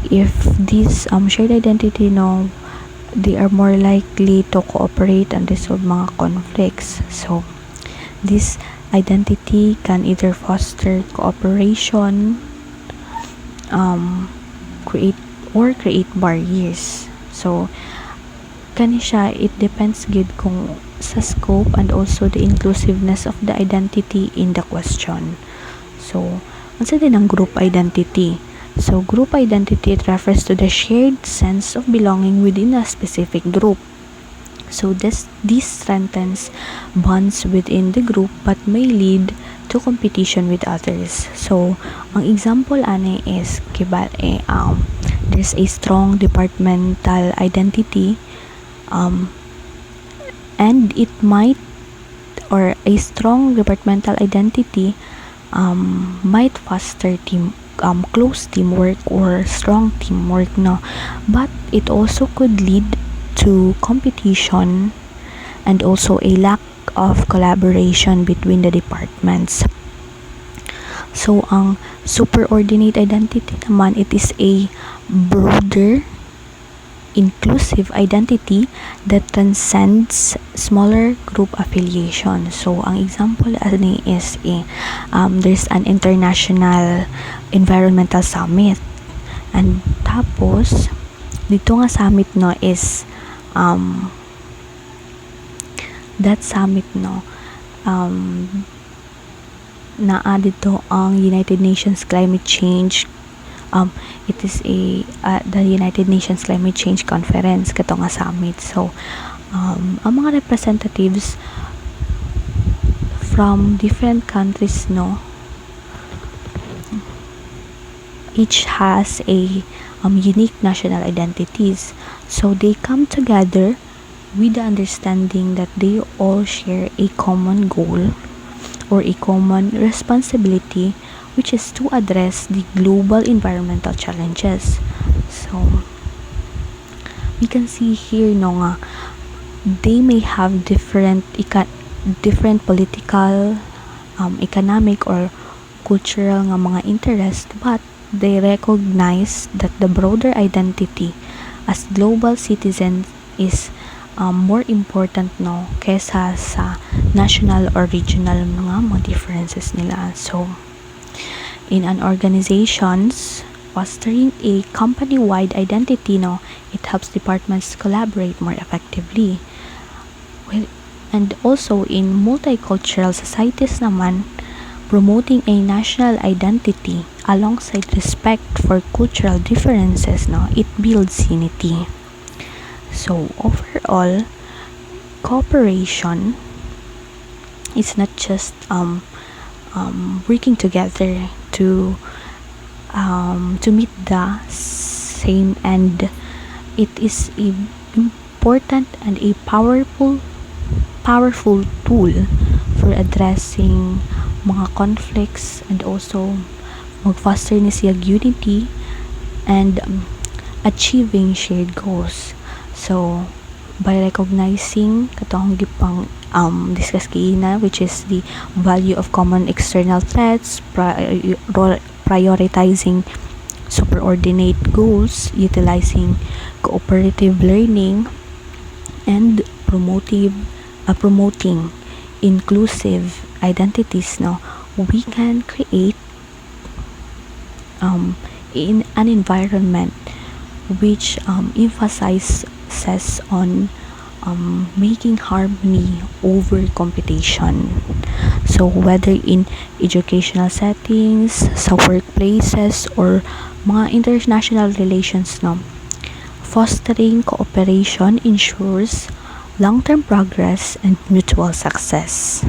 if this shared identity they are more likely to cooperate and resolve mga conflicts. So this identity can either foster cooperation, create barriers. So kani siya, it depends gid kung sa scope and also the inclusiveness of the identity in the question. So unsa din ang group identity? So group identity, it refers to the shared sense of belonging within a specific group. So this strengthens bonds within the group but may lead to competition with others. So ang example ani is there's a strong departmental identity, and it might, or a strong departmental identity might foster close teamwork or strong teamwork, no, but it also could lead to competition and also a lack of collaboration between the departments. So ang superordinate identity naman, it is a broader inclusive identity that transcends smaller group affiliation. So ang example ani is there's an international environmental summit, and tapos dito nga summit is that summit naa dito ang United Nations Climate Change. It is the United Nations Climate Change Conference kato nga summit. So ang mga representatives from different countries each has a unique national identities. So they come together with the understanding that they all share a common goal or a common responsibility, which is to address the global environmental challenges. So we can see here nga they may have different political, economic or cultural nga mga interest, but they recognize that the broader identity as global citizens is more important kesa sa national or regional mga differences nila. So in an organizations, fostering a company-wide identity it helps departments collaborate more effectively. And also in multicultural societies naman, promoting a national identity alongside respect for cultural differences it builds unity. So overall, cooperation is not just working together to meet the same end. It is a important and a powerful tool for addressing mga conflicts and also mag-foster ni siya unity and achieving shared goals. So by recognizing katong gipang discuss kiina, which is the value of common external threats, prioritizing superordinate goals, utilizing cooperative learning, and promoting inclusive identities we can create in an environment which emphasizes on making harmony over competition. So whether in educational settings, sa workplaces, or mga international relations, no, fostering cooperation ensures long-term progress and mutual success.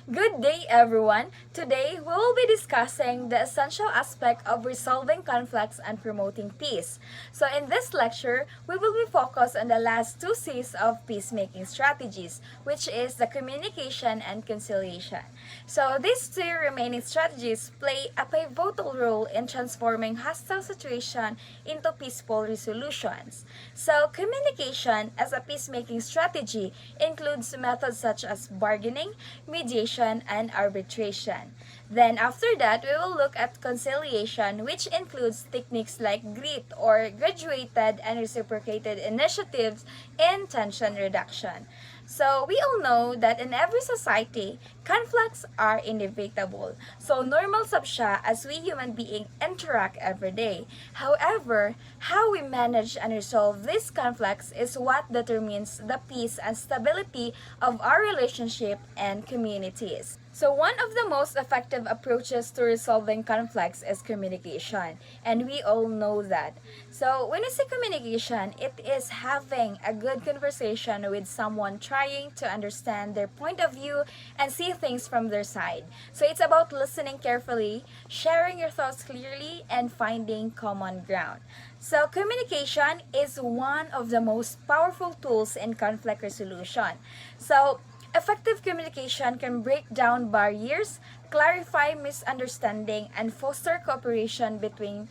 Good day, everyone. Today, we will be discussing the essential aspect of resolving conflicts and promoting peace. So, in this lecture, we will be focused on the last two C's of peacemaking strategies, which is the communication and conciliation. So, these two remaining strategies play a pivotal role in transforming hostile situation into peaceful resolutions. So, communication as a peacemaking strategy includes methods such as bargaining, mediation, and arbitration. Then after that, we will look at conciliation, which includes techniques like GRIT or graduated and reciprocated initiatives in tension reduction. So we all know that in every society, conflicts are inevitable. So normal sab siya as we human being interact every day. However, how we manage and resolve these conflicts is what determines the peace and stability of our relationship and communities. So one of the most effective approaches to resolving conflicts is communication, and we all know that. So when we say communication, it is having a good conversation with someone trying to understand their point of view and see things from their side. So it's about listening carefully, sharing your thoughts clearly, and finding common ground. So communication is one of the most powerful tools in conflict resolution. So effective communication can break down barriers, clarify misunderstanding, and foster cooperation between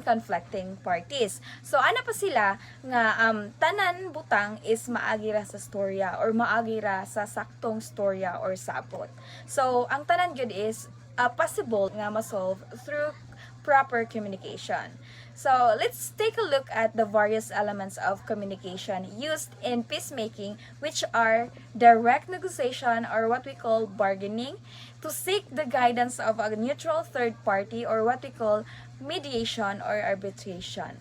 conflicting parties. So ana pa sila nga tanan butang is maagi ra sa storya or maagi ra sa saktong storya or sapot. So ang tanan gyud is possible nga ma-solve through proper communication. So let's take a look at the various elements of communication used in peacemaking, which are direct negotiation or what we call bargaining, to seek the guidance of a neutral third party or what we call mediation or arbitration.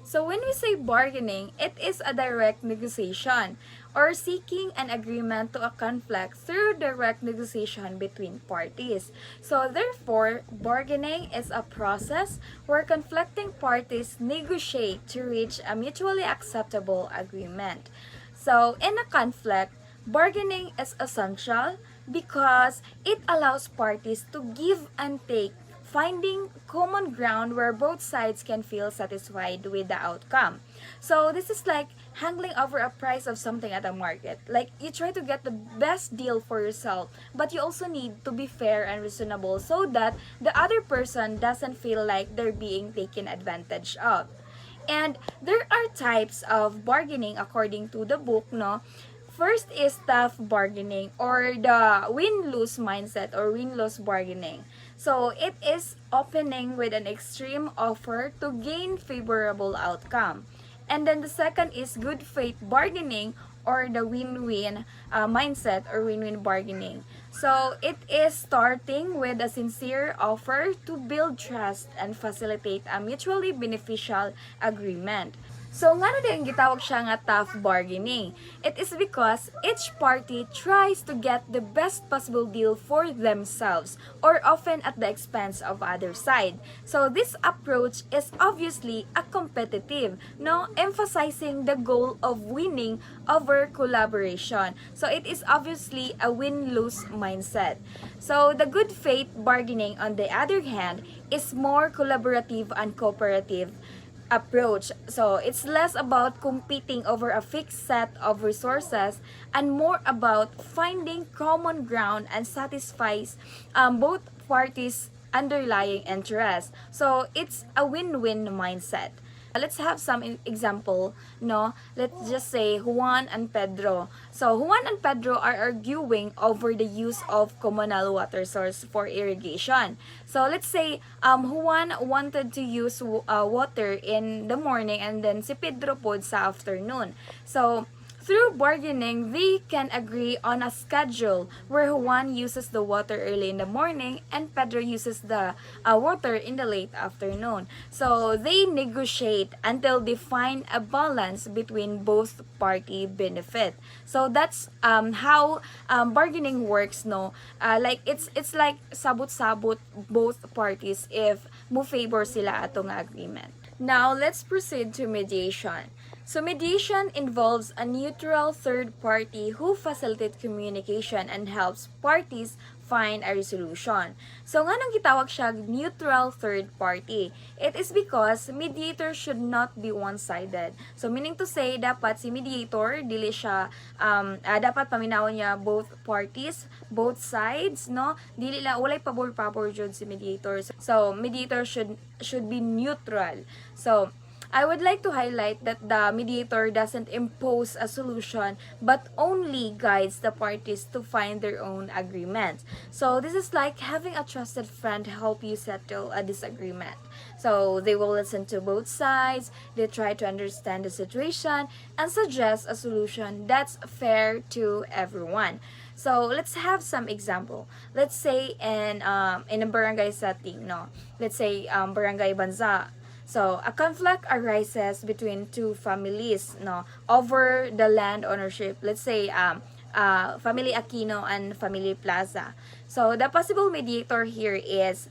So when we say bargaining, it is a direct negotiation or seeking an agreement to a conflict through direct negotiation between parties. So therefore, bargaining is a process where conflicting parties negotiate to reach a mutually acceptable agreement. So in a conflict, bargaining is essential because it allows parties to give and take, finding common ground where both sides can feel satisfied with the outcome. So this is like haggling over a price of something at a market. Like you try to get the best deal for yourself, but you also need to be fair and reasonable so that the other person doesn't feel like they're being taken advantage of. And there are types of bargaining according to the book, no? First is tough bargaining or the win-lose mindset or win-lose bargaining. So it is opening with an extreme offer to gain favorable outcome. And then the second is good faith bargaining or the win-win mindset or win-win bargaining. So it is starting with a sincere offer to build trust and facilitate a mutually beneficial agreement. So nga na din gitawag siya nga tough bargaining. It is because each party tries to get the best possible deal for themselves or often at the expense of other side. So this approach is obviously a competitive, no, emphasizing the goal of winning over collaboration. So it is obviously a win-lose mindset. So the good faith bargaining on the other hand is more collaborative and cooperative approach. So it's less about competing over a fixed set of resources and more about finding common ground and satisfies both parties' underlying interests. So it's a win-win mindset. Let's have some example, no? Let's just say Juan and Pedro. So Juan and Pedro are arguing over the use of communal water source for irrigation. So let's say Juan wanted to use water in the morning and then si Pedro po sa afternoon. So through bargaining, they can agree on a schedule where Juan uses the water early in the morning and Pedro uses the water in the late afternoon. So they negotiate until they find a balance between both party benefit. So that's how bargaining works, no? Like it's like sabot-sabot both parties if mo favor sila atong agreement. Now, let's proceed to mediation. So, mediation involves a neutral third party who facilitates communication and helps parties find a resolution. So, nga nang gitawag siya neutral third party? It is because mediator should not be one-sided. So, meaning to say, dapat si mediator, dili siya, dapat paminawon niya both parties, both sides, no? Dili lang, walay pabor-pabor jud si mediator. So, mediator should be neutral. So, I would like to highlight that the mediator doesn't impose a solution but only guides the parties to find their own agreement. So this is like having a trusted friend help you settle a disagreement. So they will listen to both sides, they try to understand the situation and suggest a solution that's fair to everyone. So let's have some example. Let's say in a barangay setting, no. Let's say barangay Banza. So, a conflict arises between two families, no, over the land ownership. Let's say, family Aquino and family Plaza. So, the possible mediator here is,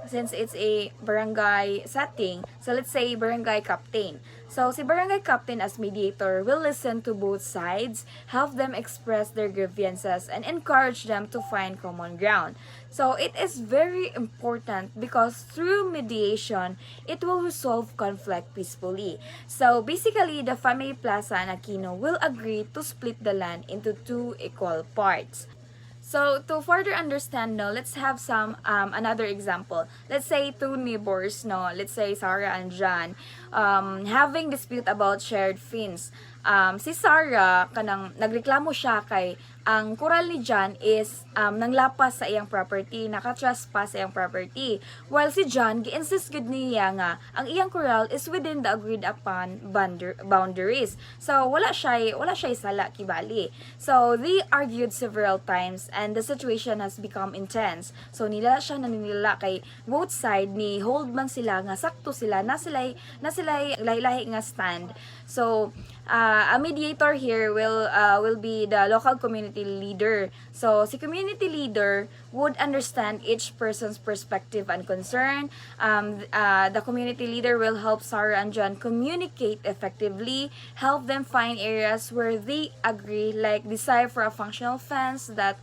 since it's a barangay setting, so let's say barangay captain. So, si barangay captain as mediator will listen to both sides, help them express their grievances, and encourage them to find common ground. So, it is very important because through mediation, it will resolve conflict peacefully. So, basically, the family Plaza and Aquino will agree to split the land into two equal parts. So, to further understand, no, let's have some another example. Let's say two neighbors, no, let's say Sarah and John, having dispute about shared fins. Si Sarah, kanang nagreklamo siya kay ang kural ni John is nanglapas sa iyang property, nakatrespass sa iyang property. While si John, gi-insist gud niya nga ang iyang kural is within the agreed upon boundaries. So wala siya sala kibali. So they argued several times and the situation has become intense. So nila siya naninila kay both side ni hold man sila nga sakto sila na sila lahi-lahi nga stand. So a mediator here will be the local community leader. So, si community leader would understand each person's perspective and concern. The community leader will help Sarah and John communicate effectively, help them find areas where they agree, like decide for a functional fence that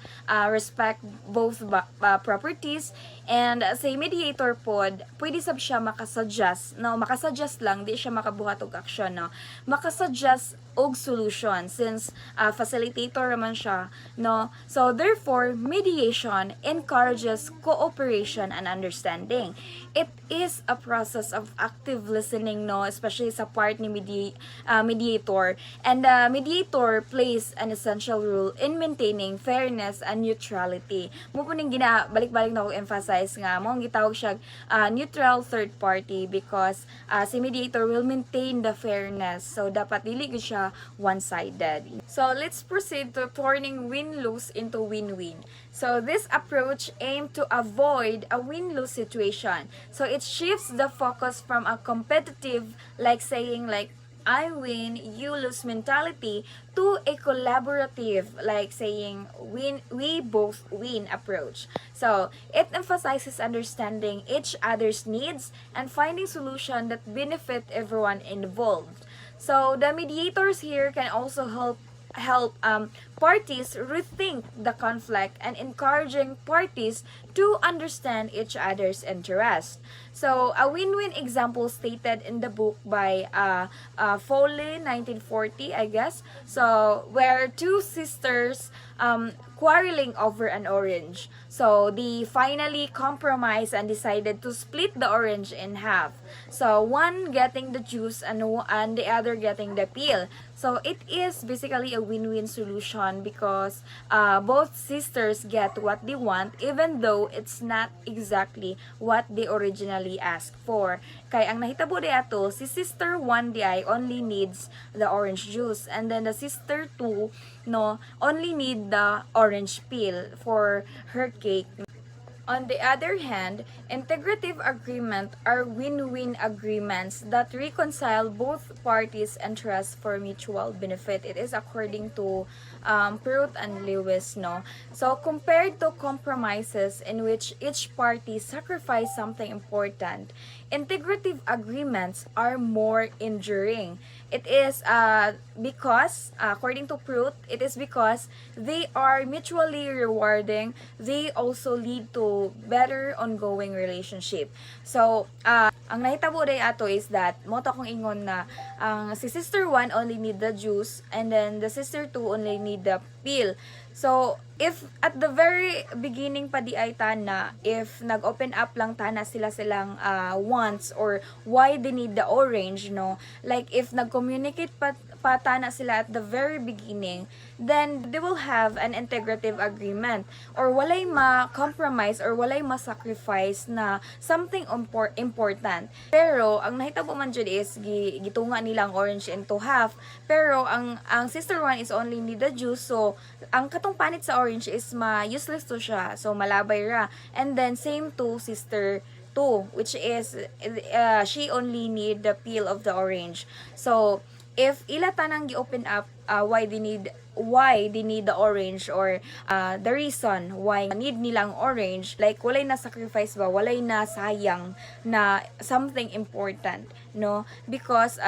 respect both properties. And sa mediator pod, pwede sab siya makasuggest, no, makasuggest lang, di siya makabuhat og action, no. Makasuggest og solution since facilitator naman siya, no. So therefore, mediation encourages cooperation and understanding. It is a process of active listening, no, especially sa part ni mediator. And the mediator plays an essential role in maintaining fairness and neutrality. Mo po ning balik-balik na ko emphasize nga mo gitawag siya neutral third party because si mediator will maintain the fairness. So dapat dili gud siya one-sided. So let's proceed to turning win-lose into win-win. So this approach aimed to avoid a win-lose situation. So it shifts the focus from a competitive, like saying like I win, you lose mentality to a collaborative, like saying we both win approach. So it emphasizes understanding each other's needs and finding solutions that benefit everyone involved. So the mediators here can also help parties rethink the conflict and encouraging parties to understand each other's interest. So a win-win example stated in the book by Foley 1940, I guess. So where two sisters quarreling over an orange. So they finally compromised and decided to split the orange in half. So one getting the juice and the other getting the peel. So it is basically a win-win solution because both sisters get what they want even though it's not exactly what they originally asked for. Kay ang nahitabo di ato, si sister 1 di ay only needs the orange juice, and then the sister 2 no only need the orange peel for her cake. On the other hand, integrative agreements are win-win agreements that reconcile both parties' interests for mutual benefit. It is according to Perut and Lewis, no? So, compared to compromises in which each party sacrifices something important, integrative agreements are more enduring. It is because, according to Perut, it is because they are mutually rewarding. They also lead to better ongoing relationship. So, ang nahitabo day ato is that mo to akong ingon na ang si sister 1 only need the juice and then the sister 2 only need the peel. So, if at the very beginning pa di ay tana, if nag-open up lang tana silang wants or why they need the orange, no? Like, if nag-communicate pa tana sila at the very beginning, then they will have an integrative agreement or walay ma-compromise or walay ma-sacrifice na something important. Pero, ang nahitabo man dyan is gitunga nilang orange into half. Pero, ang sister 1 is only need the juice. So, ang katong panit sa orange is useless to siya. So, malabay ra. And then, same to sister 2, which is, she only need the peel of the orange. So, if ila tanang gi-open up why they need the orange or the reason why need nilang orange, like walay na sacrifice ba, walay na sayang na something important, no? Because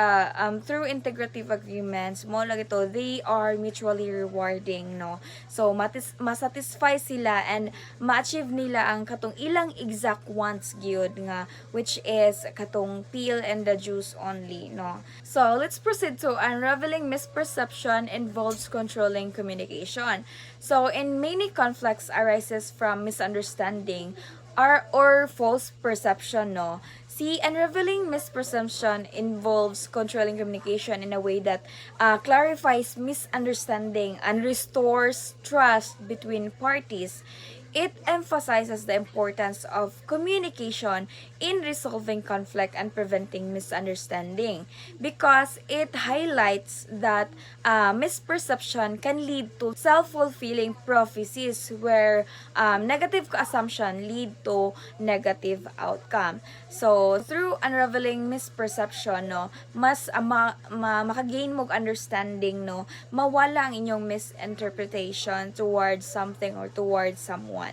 through integrative agreements mo lang ito, they are mutually rewarding, no? So masatisfy sila and ma-achieve nila ang katong ilang exact wants gyud nga, which is katong peel and the juice only, no? So let's proceed to unraveling misperception involves controlling communication. So, in many conflicts arises from misunderstanding or false perception, no? See, unraveling misperception involves controlling communication in a way that clarifies misunderstanding and restores trust between parties. It emphasizes the importance of communication in resolving conflict and preventing misunderstanding because it highlights that misperception can lead to self-fulfilling prophecies where negative assumption lead to negative outcome. So, through unraveling misperception, no, mas makagain mo understanding, no, mawala ang inyong misinterpretation towards something or towards someone.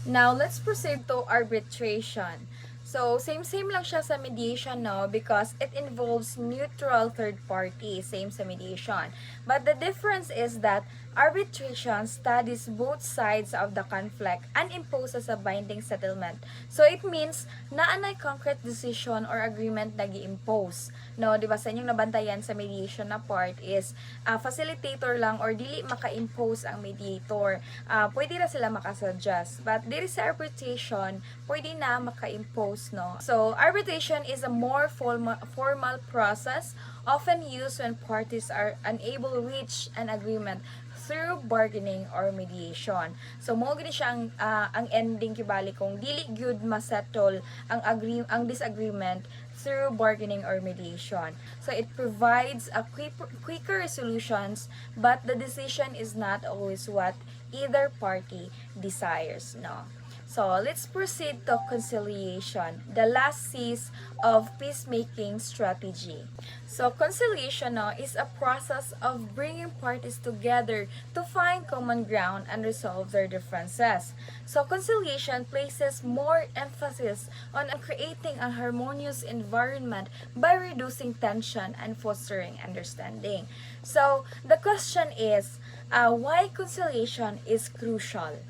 Now, let's proceed to arbitration. So, same lang siya sa mediation, no? Because it involves neutral third party, same sa mediation. But the difference is that arbitration studies both sides of the conflict and imposes a binding settlement. So, it means na anay concrete decision or agreement na gi-impose. No, di ba sa inyong nabantayan sa mediation na part is facilitator lang or dili maka-impose ang mediator. Pwede na sila makasuggest. But diri sa arbitration, pwede na maka-impose, no? So, arbitration is a more formal process often used when parties are unable to reach an agreement through bargaining or mediation. So mo gani siya ang ending kibali kung dili gyud masettle ang disagreement through bargaining or mediation. So it provides a quicker resolutions, but the decision is not always what either party desires, no. So, let's proceed to conciliation, the last C's of peacemaking strategy. So, conciliation, no, is a process of bringing parties together to find common ground and resolve their differences. So, conciliation places more emphasis on creating a harmonious environment by reducing tension and fostering understanding. So, the question is, why conciliation is crucial?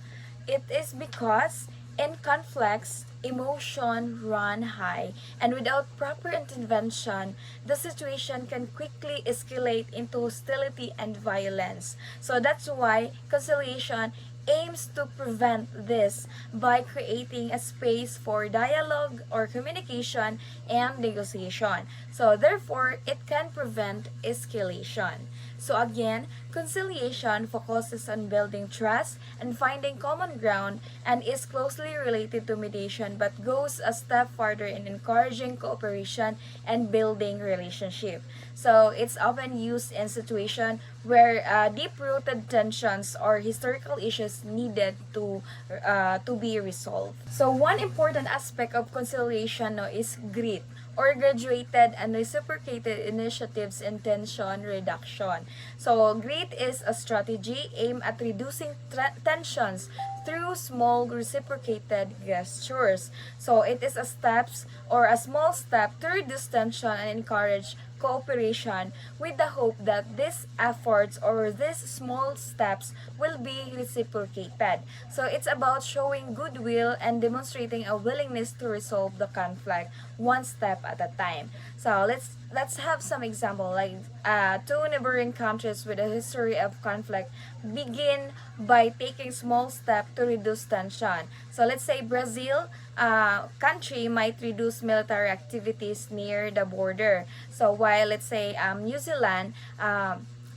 It is because in conflicts, emotion run high, and without proper intervention, the situation can quickly escalate into hostility and violence. So that's why conciliation aims to prevent this by creating a space for dialogue or communication and negotiation. So therefore, it can prevent escalation. So again, conciliation focuses on building trust and finding common ground and is closely related to mediation but goes a step further in encouraging cooperation and building relationship. So it's often used in situations where deep-rooted tensions or historical issues needed to be resolved. So one important aspect of conciliation no, is grit or graduated and reciprocated initiatives in tension reduction. So, grit is a strategy aimed at reducing tensions through small reciprocated gestures. So, it is a steps or a small step to reduce tension and encourage cooperation with the hope that these efforts or these small steps will be reciprocated. So it's about showing goodwill and demonstrating a willingness to resolve the conflict one step at a time. So let's have some example like two neighboring countries with a history of conflict begin by taking small steps to reduce tension. So let's say Brazil country might reduce military activities near the border. So while let's say New Zealand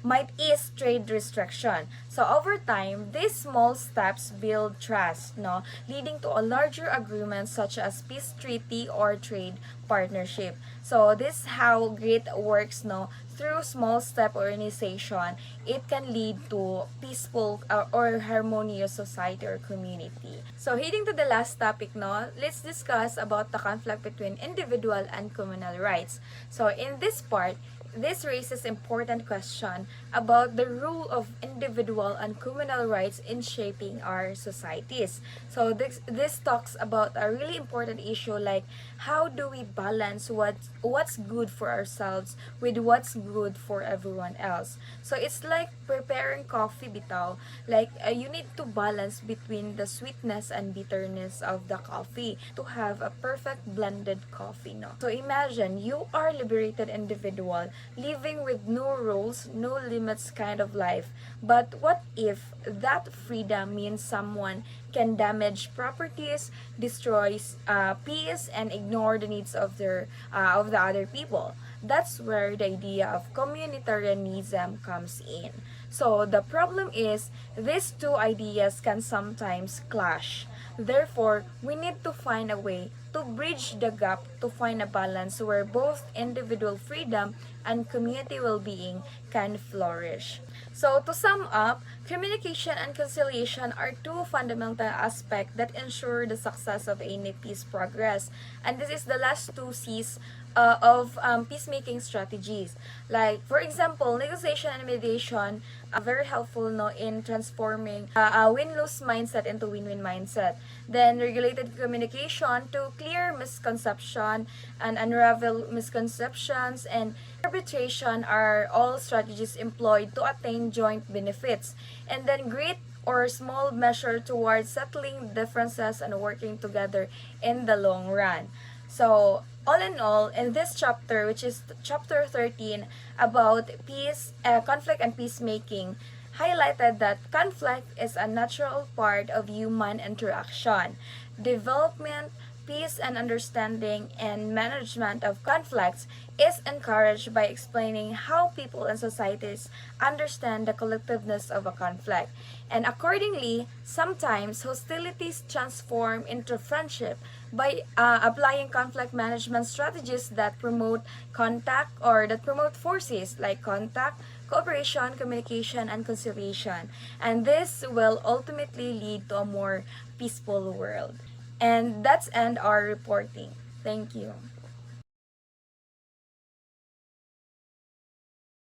might ease trade restriction. So over time, these small steps build trust, no, leading to a larger agreement such as peace treaty or trade partnership. So this is how grit works, no. Through small step organization, it can lead to peaceful or harmonious society or community. So heading to the last topic, no, let's discuss about the conflict between individual and communal rights. So in this part, this raises important question about the role of individual and communal rights in shaping our societies. So this talks about a really important issue like how do we balance what's good for ourselves with what's good for everyone else. So it's like preparing coffee bitaw, like you need to balance between the sweetness and bitterness of the coffee to have a perfect blended coffee, no. So imagine you are liberated individual living with no rules, no limits kind of life. But what if that freedom means someone can damage properties, destroys peace, and ignore the needs of the other people? That's where the idea of communitarianism comes in. So the problem is these two ideas can sometimes clash. Therefore, we need to find a way to bridge the gap to find a balance where both individual freedom and community well-being can flourish. So to sum up, communication and conciliation are two fundamental aspects that ensure the success of any peace progress. And this is the last two C's of peacemaking strategies. Like, for example, negotiation and mediation are very helpful, no, in transforming a win-lose mindset into win-win mindset. Then, regulated communication to clear misconception and unravel misconceptions, and arbitration are all strategies employed to attain joint benefits. And then, great or small measure towards settling differences and working together in the long run. So, all in all, in this chapter, which is chapter 13 about peace, conflict and peacemaking, highlighted that conflict is a natural part of human interaction. Development, peace and understanding, and management of conflicts is encouraged by explaining how people and societies understand the collectiveness of a conflict. And accordingly, sometimes hostilities transform into friendship by applying conflict management strategies that promote contact or that promote forces like contact, cooperation, communication, and conciliation. And this will ultimately lead to a more peaceful world. And that's end our reporting. Thank you.